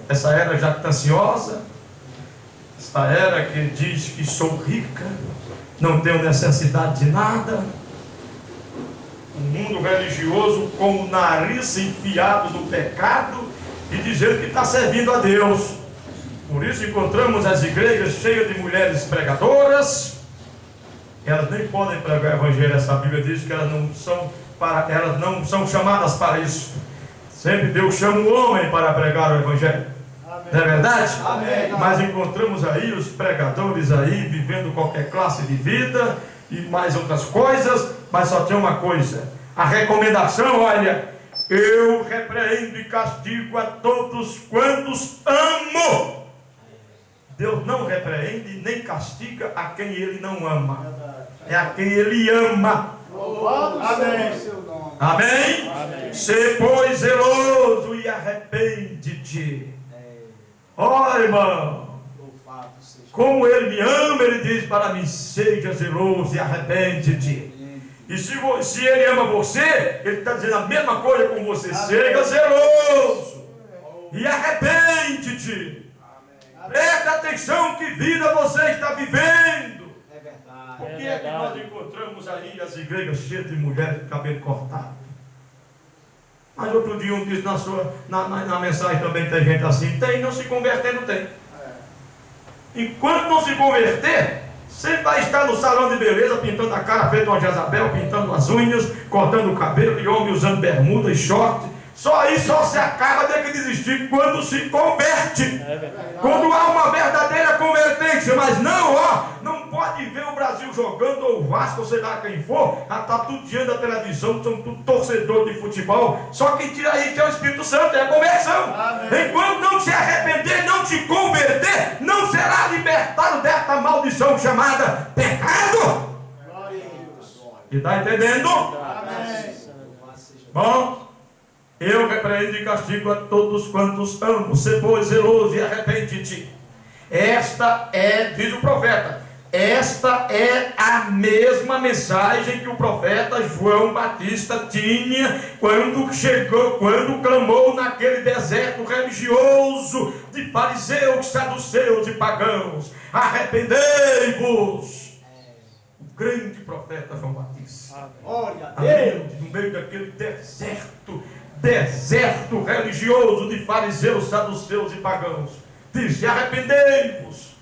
Essa era jactanciosa. Esta era que diz que sou rica, não tenho necessidade de nada. Um mundo religioso com o nariz enfiado no pecado e dizendo que está servindo a Deus. Por isso encontramos as igrejas cheias de mulheres pregadoras. Elas nem podem pregar o evangelho. Essa Bíblia diz que elas não são chamadas para isso. Sempre Deus chama o homem para pregar o evangelho. Não é verdade? Amém. Mas encontramos aí os pregadores aí vivendo qualquer classe de vida e mais outras coisas, mas só tem uma coisa: a recomendação, olha, eu repreendo e castigo a todos quantos amo. Deus não repreende nem castiga a quem Ele não ama, é a quem Ele ama. Louvado seja o seu nome. Amém? Amém. Se pois zeloso e arrepende-te. Ó, irmão, Louvado seja. como Ele me ama, Ele diz para mim: seja zeloso e arrepende-te. E se Ele ama você, Ele está dizendo a mesma coisa com você: seja zeloso e arrepende-te. Presta atenção que vida você está vivendo. É verdade. Por que é que nós encontramos aí as igrejas cheias de mulheres de cabelo cortado? Mas outro dia um disse na mensagem também, tem gente assim: tem, não se convertendo, tem. Enquanto não se converter, você vai estar no salão de beleza pintando a cara feito uma Jezabel, pintando as unhas, cortando o cabelo, e homem usando bermuda e short. Só aí só se acaba de desistir quando se converte. Quando há uma verdadeira convertência. Mas não, não pode ver o Brasil jogando, ou o Vasco, ou sei lá quem for, está tudo diante da televisão, são tudo torcedor de futebol. Só quem tira aí que é o Espírito Santo, é a conversão. Enquanto não se arrepender, não se converter, não será libertado desta maldição chamada pecado. Glória a Deus. Está entendendo? Amém. Louvado seja. Bom, eu repreendo e castigo a todos quantos amo. Se pois zeloso e arrepende-te. Esta é, diz o profeta, esta é a mesma mensagem que o profeta João Batista tinha quando clamou naquele deserto religioso de fariseus, saduceus e pagãos: arrependei-vos. O grande profeta João Batista. Glória a Amém. Deus. No meio daquele deserto religioso de fariseus, saduceus e pagãos, diz: arrependei-vos,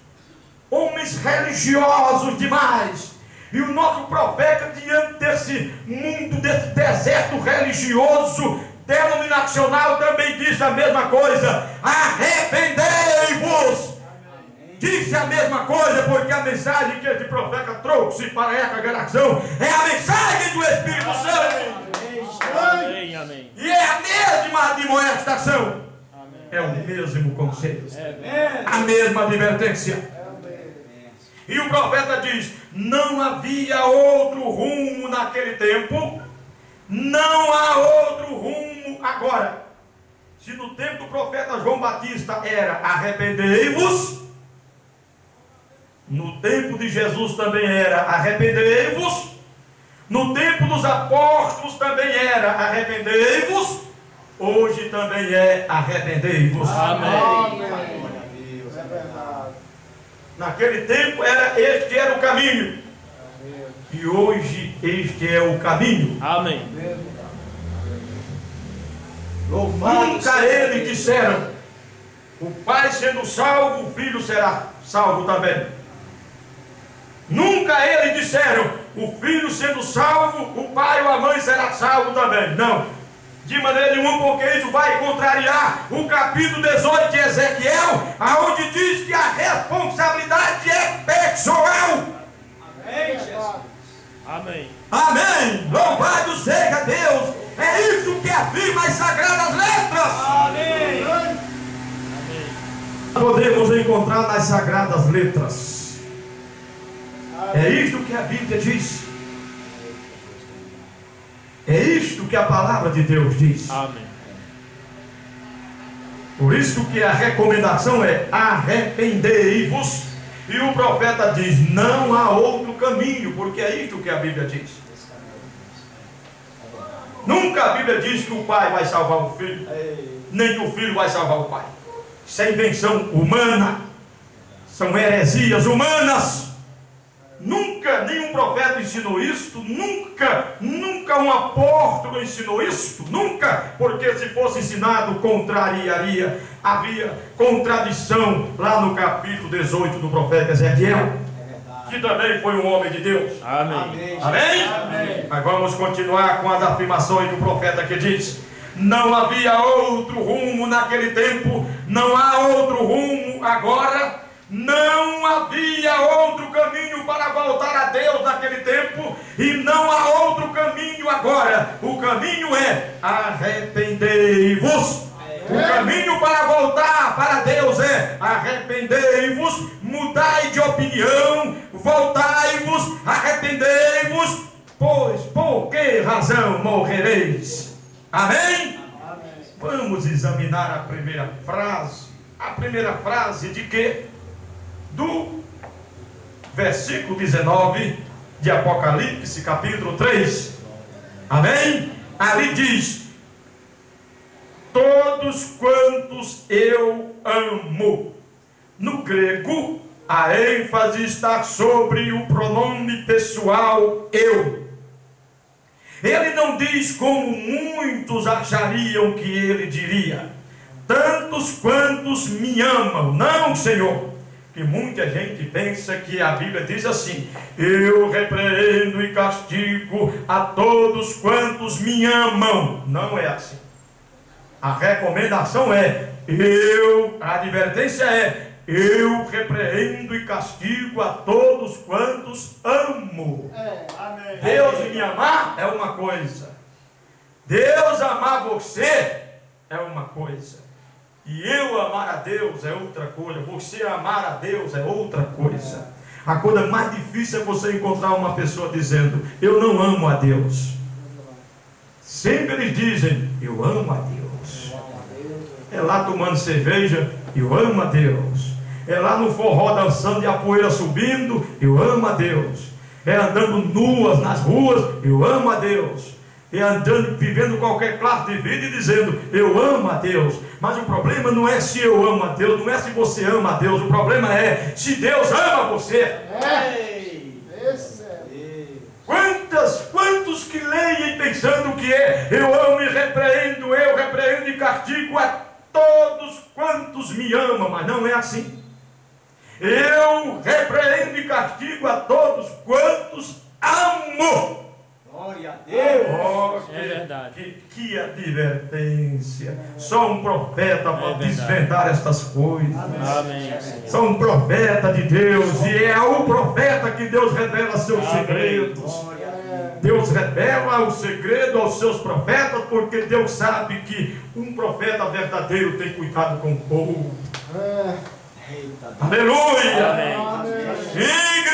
homens religiosos demais. E o nosso profeta, diante desse mundo, desse deserto religioso denominacional, também disse a mesma coisa: arrependei-vos. Disse a mesma coisa, porque a mensagem que esse profeta trouxe para essa geração é a mensagem do Espírito Santo. Amém, amém. E é a mesma admoestação, Amém. é o mesmo conselho, É, a mesma advertência. E o profeta diz: não havia outro rumo naquele tempo, não há outro rumo agora. Se no tempo do profeta João Batista era arrependei-vos, no tempo de Jesus também era arrependei-vos, no tempo dos apóstolos também era arrependei-vos, hoje também é arrependei-vos. Amém. Glória a Deus. É verdade. Naquele tempo este era o caminho, e hoje este é o caminho. Amém. Louvado Nunca seja eles Deus. disseram: o pai sendo salvo, o filho será salvo também. Nunca eles disseram: o filho sendo salvo, o pai ou a mãe será salvo também. Não, de maneira nenhuma, porque isso vai contrariar o capítulo 18 de Ezequiel, aonde diz que a responsabilidade é pessoal. Amém, Jesus. Amém. Amém! Louvado seja Deus! É isso que afirma as Sagradas Letras! Amém. Podemos encontrar nas Sagradas Letras. É isto que a Bíblia diz. É isto que a palavra de Deus diz. Amém. Por isso que a recomendação é arrependei-vos. E o profeta diz: não há outro caminho, porque é isto que a Bíblia diz. Nunca a Bíblia diz que o pai vai salvar o filho, nem que o filho vai salvar o pai. Isso é invenção humana, são heresias humanas. Nunca nenhum profeta ensinou isto, nunca um apóstolo ensinou isto, nunca, porque se fosse ensinado contrariaria. Havia contradição lá no capítulo 18 do profeta Ezequiel, que também foi um homem de Deus. Amém. Amém? Amém. Mas vamos continuar com as afirmações do profeta que diz: não havia outro rumo naquele tempo, não há outro rumo agora. Não havia outro caminho para voltar a Deus naquele tempo, e não há outro caminho agora. O caminho é arrependei-vos. O caminho para voltar para Deus é arrependei-vos, mudai de opinião, voltai-vos, arrependei-vos, pois por que razão morrereis? Amém? Vamos examinar a primeira frase. A primeira frase de quê? Do versículo 19 de Apocalipse, capítulo 3. Amém? Ali diz: todos quantos eu amo. No grego, a ênfase está sobre o pronome pessoal eu. Ele não diz como muitos achariam que ele diria: tantos quantos me amam. Não, Senhor. Que muita gente pensa que a Bíblia diz assim: eu repreendo e castigo a todos quantos me amam. Não é assim. A recomendação é: a advertência é: eu repreendo e castigo a todos quantos amo. Amém. Deus me amar é uma coisa, Deus amar você é uma coisa, e eu amar a Deus é outra coisa, você amar a Deus é outra coisa. A coisa mais difícil é você encontrar uma pessoa dizendo: eu não amo a Deus. Sempre eles dizem: eu amo a Deus. É lá tomando cerveja: eu amo a Deus. É lá no forró dançando e a poeira subindo: eu amo a Deus. É andando nuas nas ruas: eu amo a Deus. É andando, vivendo qualquer classe de vida e dizendo: eu amo a Deus. Mas o problema não é se eu amo a Deus, não é se você ama a Deus. O problema é se Deus ama você. Quantos que leem pensando que é: eu amo e repreendo, eu repreendo e castigo a todos quantos me amam. Mas não é assim. Eu repreendo e castigo a todos quantos amo. Glória a Deus. Oh, É verdade. Que advertência. Só um profeta para verdade. desvendar estas coisas. Amém. Só um profeta de Deus. E é ao profeta que Deus revela seus Amém. segredos. Glória a Deus. Deus revela o segredo aos seus profetas, porque Deus sabe que um profeta verdadeiro tem cuidado com o povo. Eita Deus. Aleluia! Amém. Igreja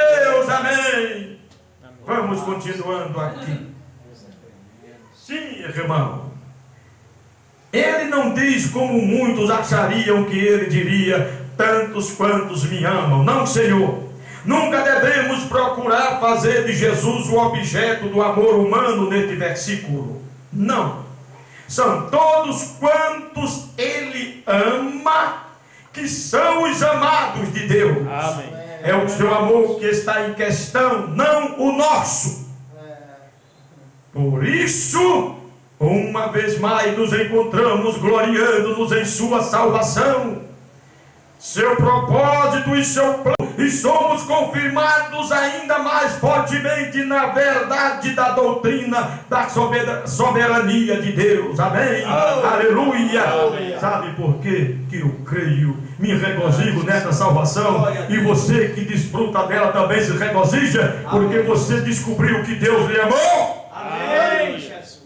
Deus, amém. Vamos continuando aqui. Sim, irmão. Ele não diz como muitos achariam que ele diria: tantos quantos me amam. Não, Senhor. Nunca devemos procurar fazer de Jesus o objeto do amor humano neste versículo. Não. São todos quantos ele ama que são os amados de Deus. Amém. É o seu amor que está em questão, não o nosso. Por isso, uma vez mais nos encontramos gloriando-nos em sua salvação, seu propósito e seu plano, e somos confirmados ainda mais fortemente na verdade da doutrina da soberania de Deus. Amém? Aleluia! Amém. Sabe por quê que eu creio, me regozijo nessa salvação, e você que desfruta dela também se regozija, porque você descobriu que Deus lhe amou. Amém, Jesus.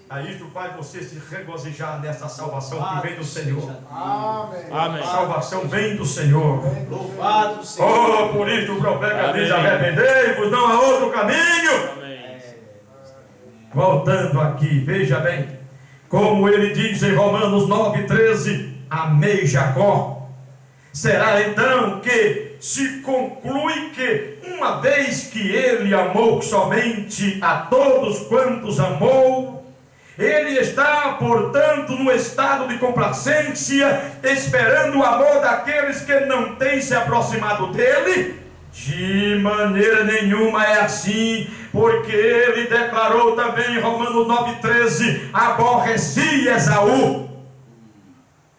Aí isto faz você se regozijar nessa salvação que vem do Senhor. Amém. Amém. A salvação vem do Senhor. Louvado seja. Oh, por isso o profeta Amém. diz: arrependei-vos, não há outro caminho. Amém. Voltando aqui, veja bem, como ele diz em Romanos 9,13: amei Jacó. Será então que se conclui que, uma vez que ele amou somente a todos quantos amou, ele está, portanto, no estado de complacência, esperando o amor daqueles que não têm se aproximado dele? De maneira nenhuma é assim, porque ele declarou também em Romanos 9,13: aborreci Esaú.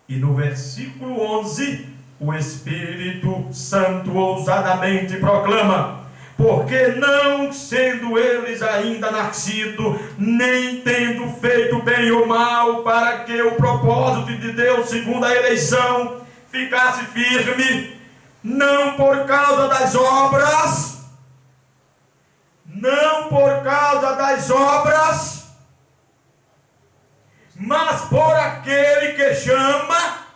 E no versículo 11, o Espírito Santo ousadamente proclama: porque não sendo eles ainda nascidos, nem tendo feito bem ou mal, para que o propósito de Deus, segundo a eleição, ficasse firme, não por causa das obras, mas por aquele que chama.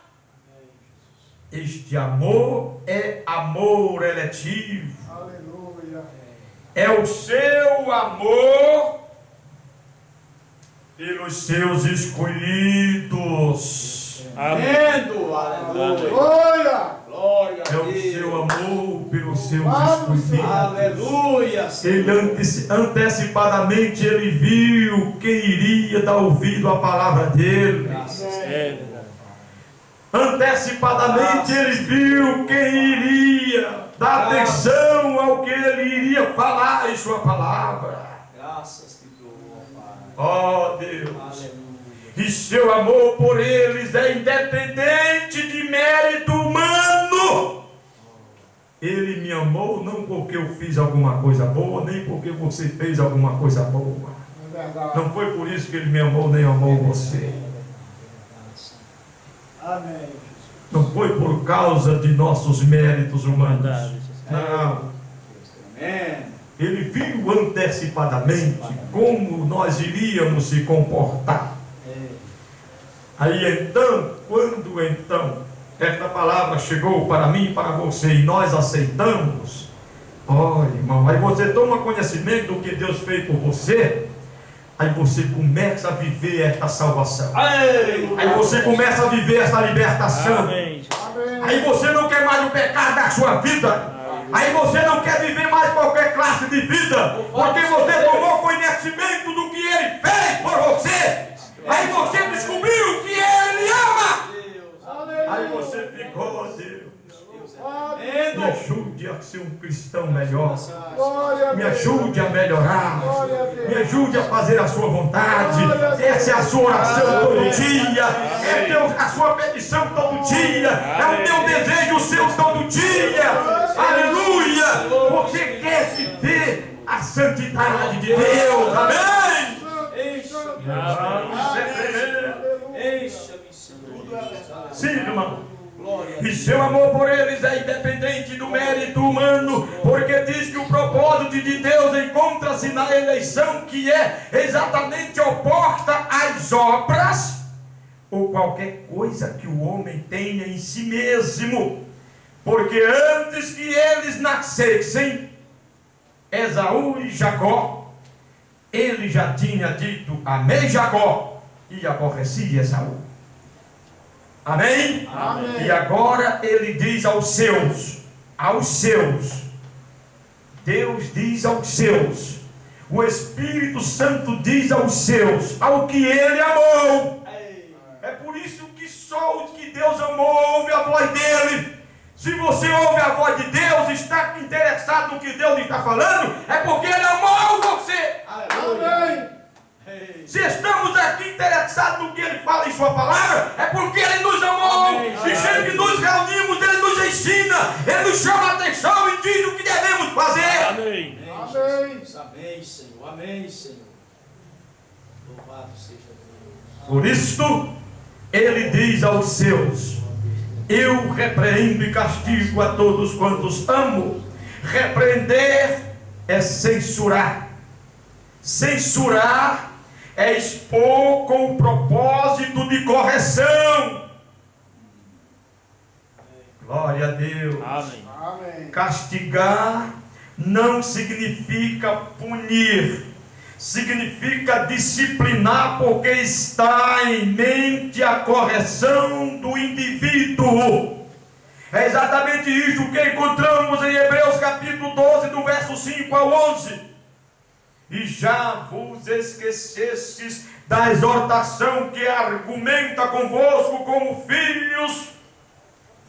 Este amor é amor eletivo. Aleluia. É o seu amor pelos seus escolhidos. Amém. Aleluia. Glória. Glória É a o seu Deus. amor pelos seus Vamos, escolhidos. Aleluia. Ele antecipadamente ele viu quem iria dar ouvido à palavra dele. É. Antecipadamente ele viu quem iria dar atenção ao que ele iria falar em sua palavra. Graças te dou, Pai. Oh Deus! Aleluia. E seu amor por eles é independente de mérito humano. Ele me amou não porque eu fiz alguma coisa boa, nem porque você fez alguma coisa boa. É verdade. Não foi por isso que ele me amou, nem amou você. Amém. Não foi por causa de nossos méritos humanos. Verdade. Não. Amém. Ele viu antecipadamente como nós iríamos se comportar. Aí quando esta palavra chegou para mim e para você e nós aceitamos, ó irmão, aí você toma conhecimento do que Deus fez por você, aí você começa a viver esta salvação, aí você começa a viver esta libertação. Amém. Amém. Aí você não quer mais o pecado da sua vida. Aí você não quer viver mais qualquer classe de vida, porque você tomou conhecimento do que Ele fez por você. Aí você descobriu que Ele lhe ama. Aí você ficou, Deus, me ajude a ser um cristão melhor. Glória a Me Deus. ajude a melhorar. Glória a Deus. Me ajude a fazer a sua vontade. Essa é a sua oração todo dia. É a sua petição todo dia. É o teu desejo seu todo dia. Aleluia. Você quer viver a santidade de Deus. Amém. Encha-me, Senhor. Sim, irmão. Glória a E Deus. seu amor por eles é independente do mérito humano, porque diz que o propósito de Deus encontra-se na eleição, que é exatamente oposta às obras ou qualquer coisa que o homem tenha em si mesmo. Porque antes que eles nascessem, Esaú e Jacó, ele já tinha dito: amei Jacó e aborreci Esaú. Amém? Amém. E agora ele diz aos seus, Deus diz aos seus, o Espírito Santo diz aos seus, ao que ele amou. É por isso que só os que Deus amou ouve a voz dele. Se você ouve a voz de Deus, está interessado no que Deus está falando, é porque ele amou você. Amém. Se estamos aqui interessados no que ele fala em sua palavra, é porque ele nos amou. Amém. E sempre que nos reunimos, ele nos ensina, ele nos chama a atenção e diz o que devemos fazer. Amém. Amém. Jesus. Amém, Senhor. Amém, Senhor. Louvado seja Deus. Por isto, ele diz aos seus: eu repreendo e castigo a todos quantos amo. Repreender é censurar. Censurar é expor com o propósito de correção. Glória a Deus. Amém. Amém. Castigar não significa punir, significa disciplinar, porque está em mente a correção do indivíduo. É exatamente isso que encontramos em Hebreus capítulo 12, do verso 5 ao 11. E já vos esquecestes da exortação que argumenta convosco como filhos.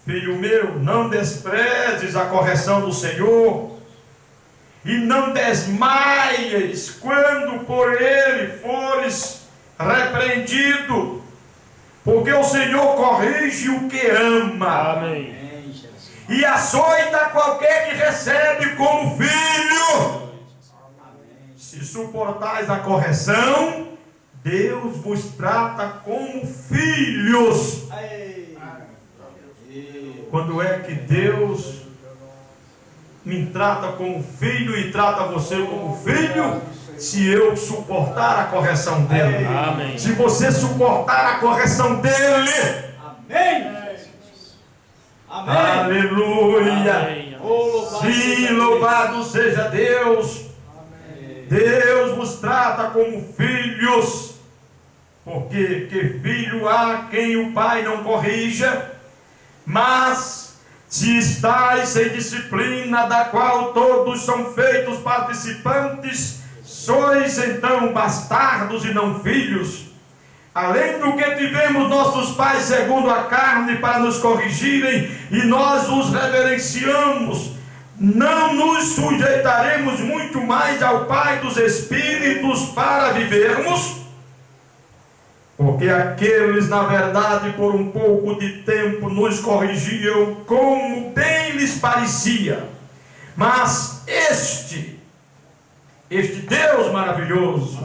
Filho meu, não desprezes a correção do Senhor, e não desmaies quando por ele fores repreendido, porque o Senhor corrige o que ama. Amém. Amém, Jesus. E açoita qualquer que recebe como filho. Se suportais a correção, Deus vos trata como filhos. Ei. Quando é que Deus me trata como filho e trata você como filho? Se eu suportar a correção dele. Amém. Se você suportar a correção dele. Amém, Jesus. Amém. Aleluia. Amém. Oh, louvado Sim, seja louvado seja Deus. Amém. Deus vos trata como filhos. Porque que filho há quem o pai não corrija? Mas se estáis sem disciplina, da qual todos são feitos participantes, sois então bastardos e não filhos. Além do que tivemos nossos pais segundo a carne para nos corrigirem, e nós os reverenciamos, não nos sujeitaremos muito mais ao Pai dos Espíritos para vivermos? Porque aqueles, na verdade, por um pouco de tempo nos corrigiam como bem lhes parecia. Mas este Deus maravilhoso,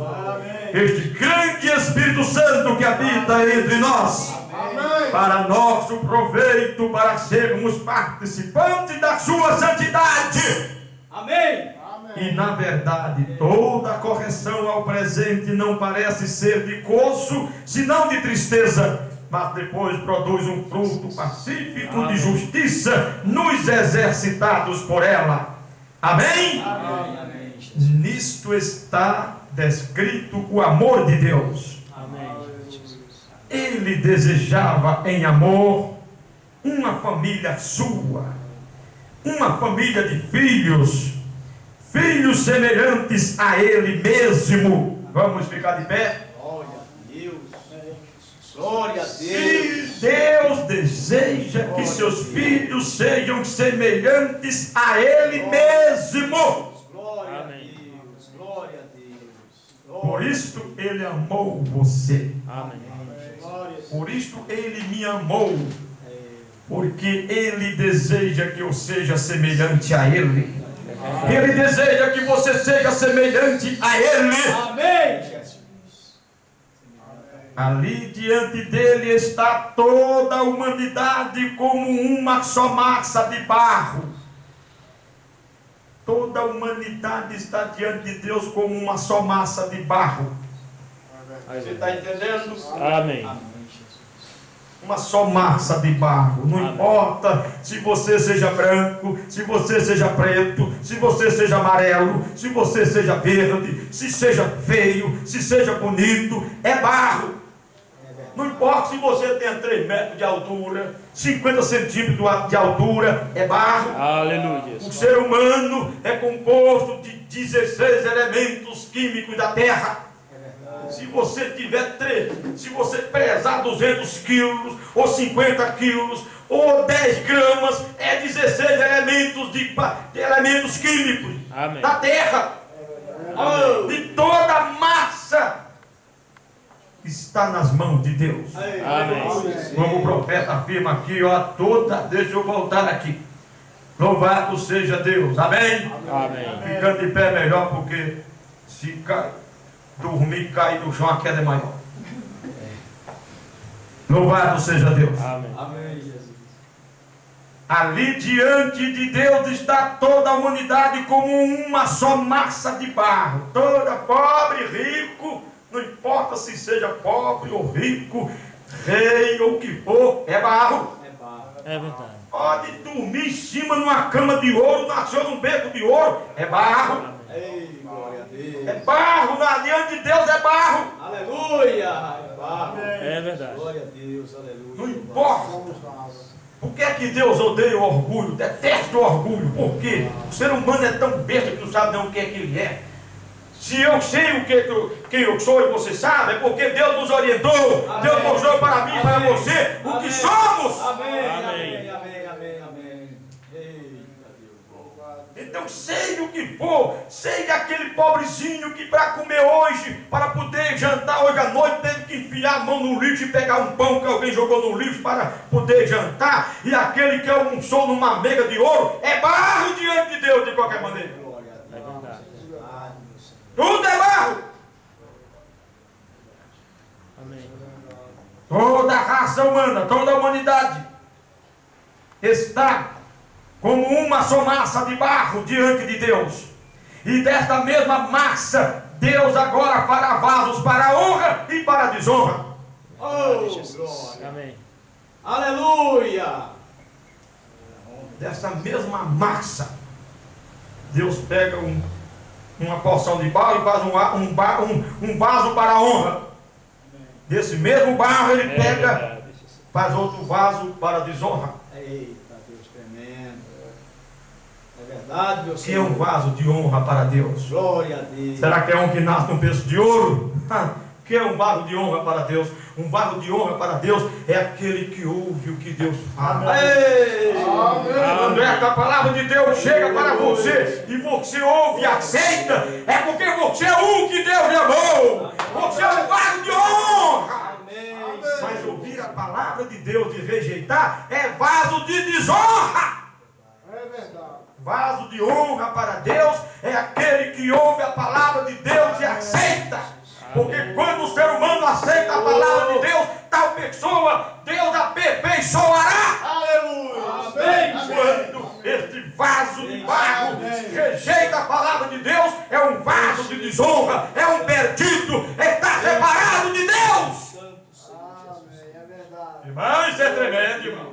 este grande Espírito Santo que habita entre nós, Amém. para nosso proveito, para sermos participantes da sua santidade. Amém. E na verdade, toda correção ao presente não parece ser de gozo, senão de tristeza, mas depois produz um fruto pacífico de justiça nos exercitados por ela. Amém? Amém. Amém, Jesus. Nisto está descrito o amor de Deus. Amém. Ele desejava em amor uma família sua, uma família de filhos semelhantes a ele mesmo. Vamos ficar de pé? Glória a Deus. Glória a Deus. E Deus deseja que seus filhos sejam semelhantes a ele mesmo. Glória a Amém. Deus. Glória a Deus. Por isso ele amou você. Amém. Glória a Deus. Por isso ele me amou. Porque ele deseja que eu seja semelhante a ele. Ele deseja que você seja semelhante a ele. Amém, Jesus. Ali diante dele está toda a humanidade como uma só massa de barro. Toda a humanidade está diante de Deus como uma só massa de barro. Você está entendendo? Amém. Amém, Jesus. uma só massa de barro. Não Amém. importa se você seja branco, se você seja preto, se você seja amarelo, se você seja verde, se seja feio, se seja bonito, é barro. Não importa se você tem 3 metros de altura, 50 centímetros de altura, é barro. Aleluia. O ser humano é composto de 16 elementos químicos da terra. Se você se você pesar 200 quilos, ou 50 quilos, ou 10 gramas, é 16 elementos de elementos químicos Amém. da terra. E toda massa está nas mãos de Deus. Amém. Como o profeta afirma aqui, ó, deixa eu voltar aqui. Louvado seja Deus. Amém? Amém. Ficando de pé é melhor, porque se dormir e cair no chão, a queda é maior. Louvado seja Deus. Amém. Amém, Jesus. Ali diante de Deus está toda a humanidade como uma só massa de barro. Toda pobre, rico, não importa se seja pobre ou rico, rei ou o que for, é barro. É barro. É verdade. Pode dormir em cima numa cama de ouro, nasceu num beco de ouro, é barro. Ei, glória a Deus. É barro, diante de Deus é barro. Aleluia. É barro. É verdade. Glória a Deus. Aleluia. Não importa. Por que é que Deus odeia o orgulho? Detesta o orgulho. Por quê? O ser humano é tão besta que não sabe nem o que é que ele é. Se eu sei quem eu sou e você sabe, é porque Deus nos orientou. Amém. Deus mostrou para mim e para Amém. você o que Amém. somos. Amém. Amém. Amém. Amém. Amém. Amém. Eita Deus. Então sei o que for, sei daquele pobrezinho que para comer hoje, para poder jantar hoje à noite, teve que enfiar a mão no lixo e pegar um pão que alguém jogou no lixo para poder jantar, e aquele que almoçou numa mega de ouro, é barro diante de Deus de qualquer maneira. Glória a Deus. É verdade. Verdade, meu Senhor. Tudo é barro. Amém. Toda a raça humana, toda a humanidade está como uma só massa de barro diante de Deus. E desta mesma massa, Deus agora fará vasos para a honra e para a desonra. Oh, Jesus. glória. Amém. Aleluia. Dessa mesma massa, Deus pega uma porção de barro e faz um vaso para a honra. Desse mesmo barro ele É pega, verdade. faz outro vaso para a desonra. Eita Deus tremendo. É verdade, meu O que é um Senhor. vaso de honra para Deus? Glória a Deus. Será que é um que nasce num berço de ouro? O que é um vaso de honra para Deus? Um vaso de honra para Deus é aquele que ouve o que Deus fala. Ei. Quando esta palavra de Deus chega para você e você ouve e aceita, é porque você é um que Deus amou. Você é um vaso de honra. Amém. Mas ouvir a palavra de Deus e rejeitar é vaso de desonra. É verdade. Vaso de honra para Deus é aquele que ouve a palavra de Deus e aceita. Porque quando o ser humano aceita a palavra de Deus, tal pessoa, Deus aperfeiçoará. Aleluia. Amém. Quando este vaso de barro rejeita a palavra de Deus, é um vaso de desonra, é um perdido, está separado de Deus. Santo Senhor Amém. É verdade. Irmão, isso é tremendo, irmão.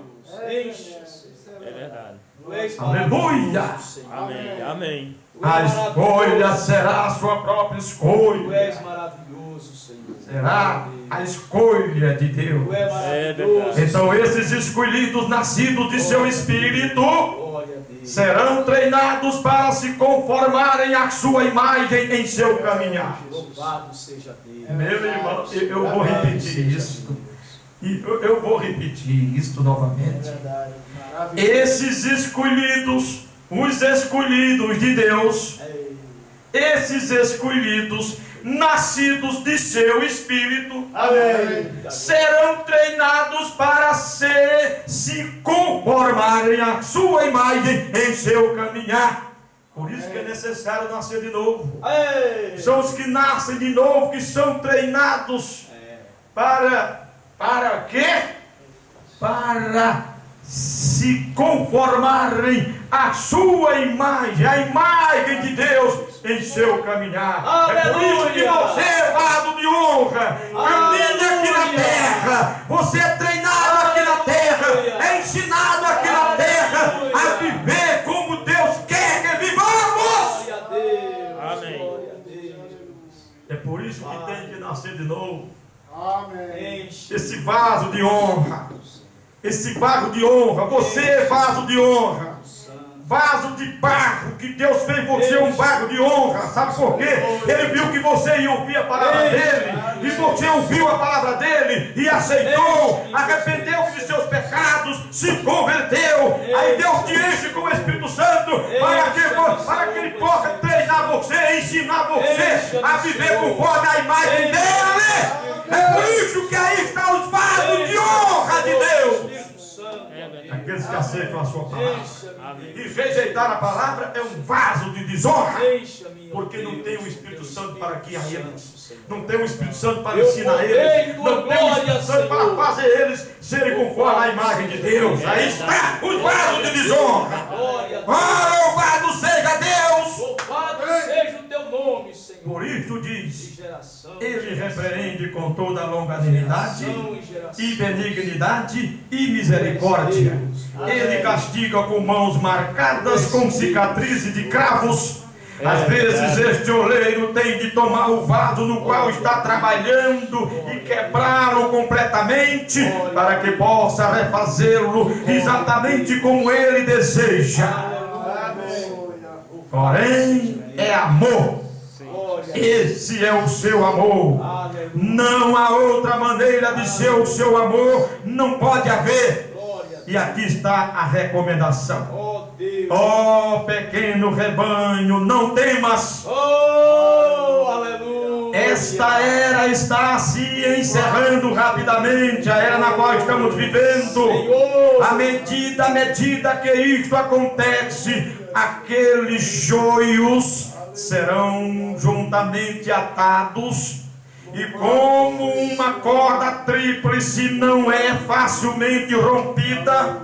Jesus. É verdade. Tu és Aleluia. maravilhoso, Senhor. Amém. Amém. Tu és A escolha será a sua própria Tu escolha. és maravilhoso, Senhor. Será a escolha de Deus. Tu és É maravilhoso. verdade. Então esses escolhidos, nascidos de seu espírito, Glória a Deus. serão treinados para se conformarem à sua imagem em seu caminhar. Louvado seja Deus. Meu irmão, eu vou repetir isso. E eu vou repetir isso novamente. Verdade. Maravilhoso. Esses escolhidos, os escolhidos de Deus, Ei. esses escolhidos, nascidos de seu espírito, Amém. serão treinados para se conformarem à sua imagem em seu caminhar. Por isso que é necessário nascer de novo. Ei. São os que nascem de novo que são treinados para quê? Para se conformarem à sua imagem, a imagem de Deus em seu caminhar. É por isso que você é vaso de honra. Caminha aqui na terra. Você é treinado a É por isso que tem que nascer de novo. Amém. Enche. Esse vaso de honra. Esse vaso de honra. Você é vaso de honra. Vaso de barro, que Deus fez você um vaso de honra. Sabe por quê? Ele viu que você ia ouvir a palavra dele, e você ouviu a palavra dele e aceitou, arrependeu-se de seus pecados, se converteu. Aí Deus te enche com o Espírito Santo para que ele possa treinar você, ensinar você a viver conforme a imagem dele. É por isso que aí está os vasos de honra de Deus. Aqueles que aceitam a sua palavra. E rejeitar a palavra é um vaso de desonra. Porque não tem o Espírito Santo para guiar eles. Não tem o Espírito Santo para ensinar eles. Não tem o Espírito Santo para fazer eles serem conforme a imagem de Deus. Aí está os vasos de desonra. Oh, louvado seja Deus! Louvado seja o teu nome, Senhor. Por isso diz: ele repreende com toda a longanimidade e benignidade e misericórdia. Ele castiga com mãos marcadas com cicatrizes de cravos. Às vezes este oleiro tem de tomar o vaso no qual está trabalhando e quebrá-lo completamente, para que possa refazê-lo exatamente como ele deseja. Porém, é amor. Esse é o seu amor. Não há outra maneira de ser o seu amor. Não pode haver. E aqui está a recomendação. Ó pequeno rebanho, não temas. Esta era está se encerrando rapidamente. A era na qual estamos vivendo. À medida que isto acontece, aqueles joios serão juntamente atados, e como uma corda tríplice não é facilmente rompida,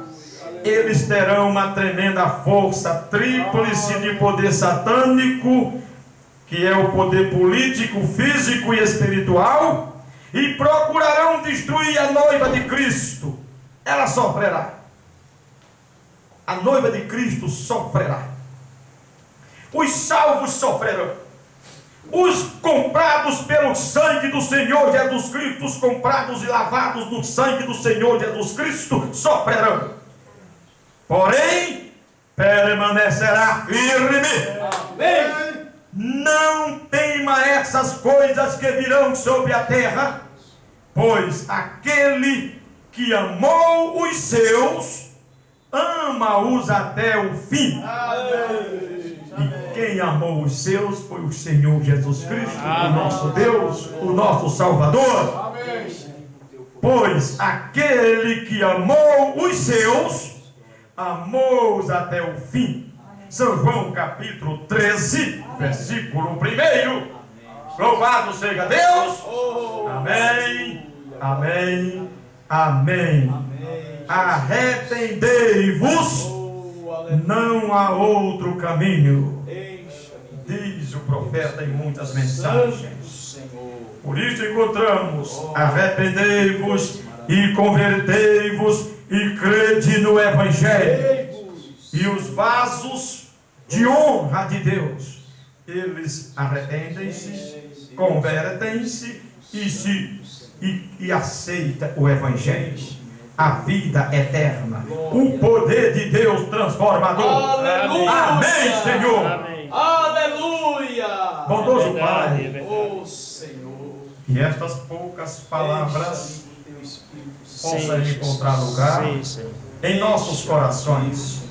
eles terão uma tremenda força tríplice de poder satânico, que é o poder político, físico e espiritual, e procurarão destruir a noiva de Cristo. Ela sofrerá. A noiva de Cristo sofrerá. Os salvos sofrerão. Os comprados pelo sangue do Senhor Jesus Cristo, os comprados e lavados no sangue do Senhor Jesus Cristo, sofrerão. Porém, permanecerá firme. Amém. Não tema essas coisas que virão sobre a terra, pois aquele que amou os seus, ama-os até o fim. Amém. E quem amou os seus foi o Senhor Jesus Cristo, o nosso Deus, o nosso Salvador. Pois aquele que amou os seus, amou-os até o fim. São João capítulo 13, versículo 1. Louvado seja Deus. Amém, amém, amém. Arrependei-vos. Não há outro caminho, diz o profeta em muitas mensagens. Por isso encontramos: arrependei-vos e convertei-vos e crede no Evangelho. E os vasos de honra de Deus, eles arrependem-se, convertem-se e aceitam o Evangelho. A vida eterna, o poder de Deus transformador. Aleluia. Amém, Senhor. Amém. Aleluia. Bondoso Pai, Oh, Senhor. que estas poucas palavras possam encontrar lugar em nossos corações.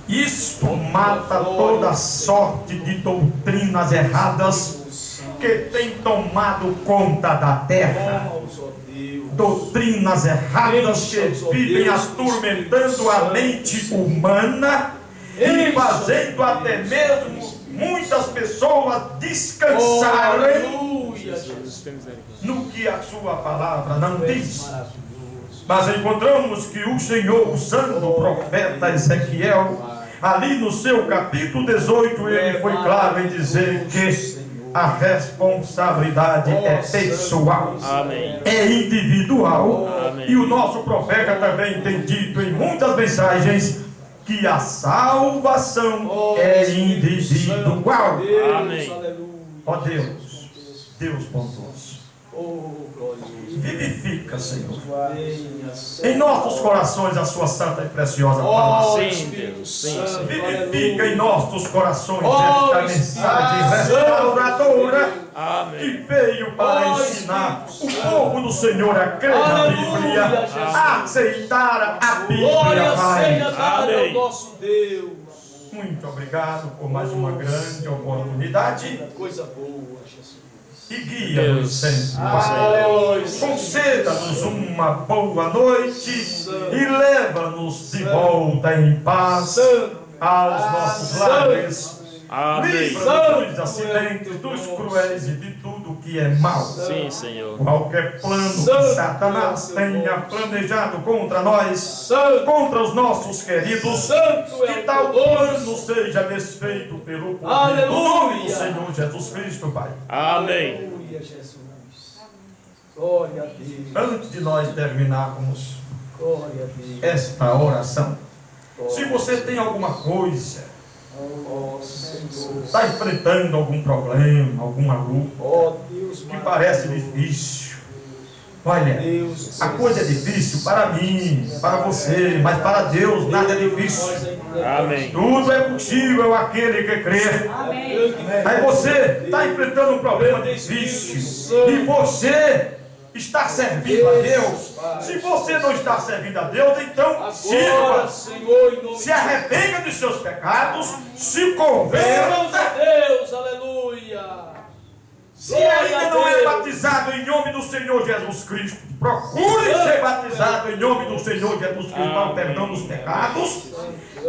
Isto mata toda sorte de doutrinas erradas que tem tomado conta da terra. Doutrinas erradas que vivem atormentando a mente humana e fazendo até mesmo muitas pessoas descansarem no que a sua palavra não diz. Mas encontramos que o Senhor, o santo profeta Ezequiel, ali no seu capítulo 18, ele foi claro em dizer que a responsabilidade é pessoal, é individual. E o nosso profeta também tem dito em muitas mensagens que a salvação é individual. Ó Deus, Deus bondoso, Oh, glória a Deus. vivifica, Senhor, Venha, Senhor. em nossos corações a sua santa e preciosa palavra. Oh, Sim, Espírito Deus, sim, Santo, sim. Vivifica aleluia. em nossos corações Oh, esta mensagem Espírito restauradora Santo, Amém. que veio para Oh, ensinar o Espírito Santo. povo do Senhor a crer na Aleluia, Bíblia, Jesus. a aceitar a Bíblia, Glória Pai. seja dada Amém. ao nosso Deus. Muito obrigado por mais uma grande oportunidade Coisa boa, Jesus. e guia-nos sempre, Pai. Aleluia. Conceda-nos uma boa noite e leva-nos de volta em paz Santo. aos nossos lares. Amém. Livra-nos dos acidentes, dos cruéis e de tudo que é mal. Sim, Senhor. Qualquer plano que Satanás tenha planejado contra nós, Santo. contra os nossos queridos, Santo é que o tal teu nome. plano seja desfeito pelo poder Aleluia. do nome do Senhor Jesus Cristo, Pai. Amém. Aleluia, Jesus. Glória a Deus. Antes de nós terminarmos Glória a Deus. esta oração, se você tem alguma coisa, Oh, Senhor. está enfrentando algum problema, alguma luta Oh, Deus que parece difícil, olha, Deus. a coisa é difícil para mim, para você, mas para Deus nada é difícil. Amém. Tudo é possível àquele que crê. Amém. Aí você está enfrentando um problema difícil e você está servindo a Deus. Se você não está servindo a Deus, então Agora, sirva. Senhor, em nome Se arrependa dos seus pecados, se Deus converta. a Deus, aleluia. Se ainda não é batizado em nome do Senhor Jesus Cristo, procure ser batizado em nome do Senhor Jesus Cristo para o perdão dos pecados.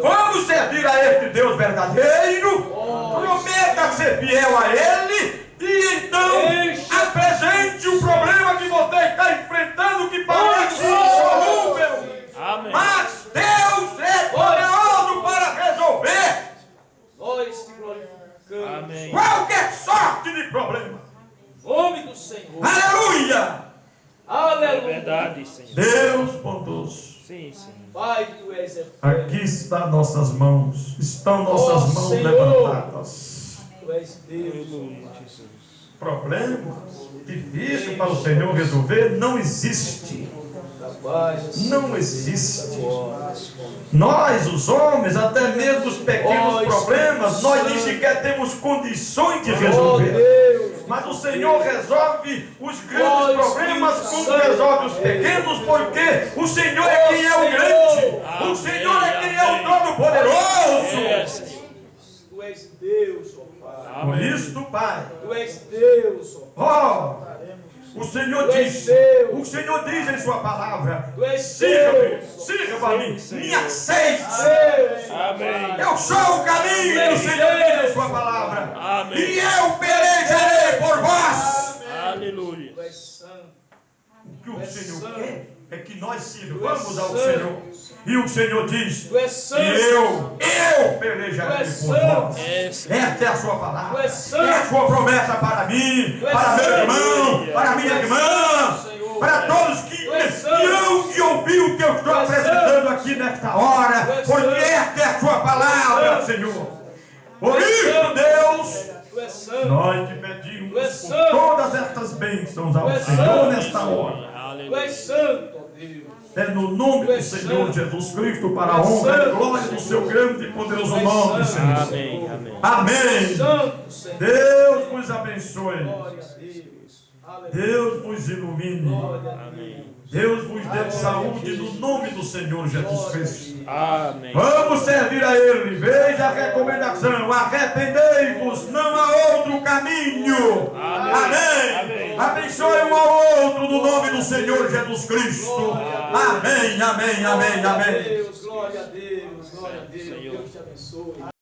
Vamos servir a este Deus verdadeiro. Prometa ser fiel a Ele. E então apresente o problema que você está enfrentando, que parece insolúvel. Amém. Mas Deus é poderoso para resolver Nós te glorificamos. Amém. qualquer sorte de problema. Em nome do Senhor. Aleluia! É Aleluia. verdade, Senhor. Deus bondoso. Sim, Senhor. Pai, tu és eterno. Aqui estão nossas mãos. Estão nossas mãos Senhor. levantadas. Tu és Deus. Aleluia, Jesus. Problema difícil para o Senhor resolver não existe. Não existe. Nós, os homens, até mesmo os pequenos problemas, nós nem sequer temos condições de resolver. Mas o Senhor resolve os grandes problemas como resolve os pequenos, porque o Senhor é quem é o grande. O Senhor é quem é o Todo-Poderoso. É, Senhor. Tu és Deus, ó Pai. Por Amém. isso, Pai, Tu és Deus, ó Pai. o Senhor Tu és diz, Deus. o Senhor diz em sua palavra, Tu és sirva-me, Deus. sirva-me, Senhor. me aceite. Deus. Amém. Eu sou o caminho, o Senhor diz em sua palavra. Amém. E eu pelejarei por vós. Aleluia. Tu és santo. O que o Senhor quer é que nós sirvamos ao Senhor. E o Senhor diz, Tu és e santo. eu pelejarei Tu és por santo. vós. É, Senhor. Esta é a sua palavra. Tu és santo. É a sua promessa para mim, Tu és para meu santo. irmão, para minha Tu és irmã, santo, Senhor. para todos que Tu és santo. irão de ouvir o que eu estou Tu és apresentando santo. aqui nesta hora, Tu és porque santo. esta é a sua palavra, santo. Senhor. Por Tu és isso, santo. Deus, Tu és santo. nós te Tu pedimos és por santo. todas estas bênçãos ao Tu és Senhor santo. nesta hora. Tu és Aleluia. santo, ó Deus. É no nome Tu do és Senhor santo. Jesus Cristo, para a Tu és honra e santo, glória do seu grande e poderoso Tu és nome, santo. Senhor. Amém. Amém. Amém. Santo, Senhor. Deus vos abençoe. Glória a Deus. Aleluia. Deus vos ilumine. Glória a Amém. Deus. Deus vos dê saúde no nome do Senhor Jesus Cristo. Amém. Vamos servir a Ele. Veja a recomendação. Arrependei-vos, não há outro caminho. Amém. Amém. Abençoe um ao outro no nome do Senhor Jesus Cristo. Amém, amém, amém, amém. Deus, glória a Deus, glória a Deus. Senhor. Deus te abençoe.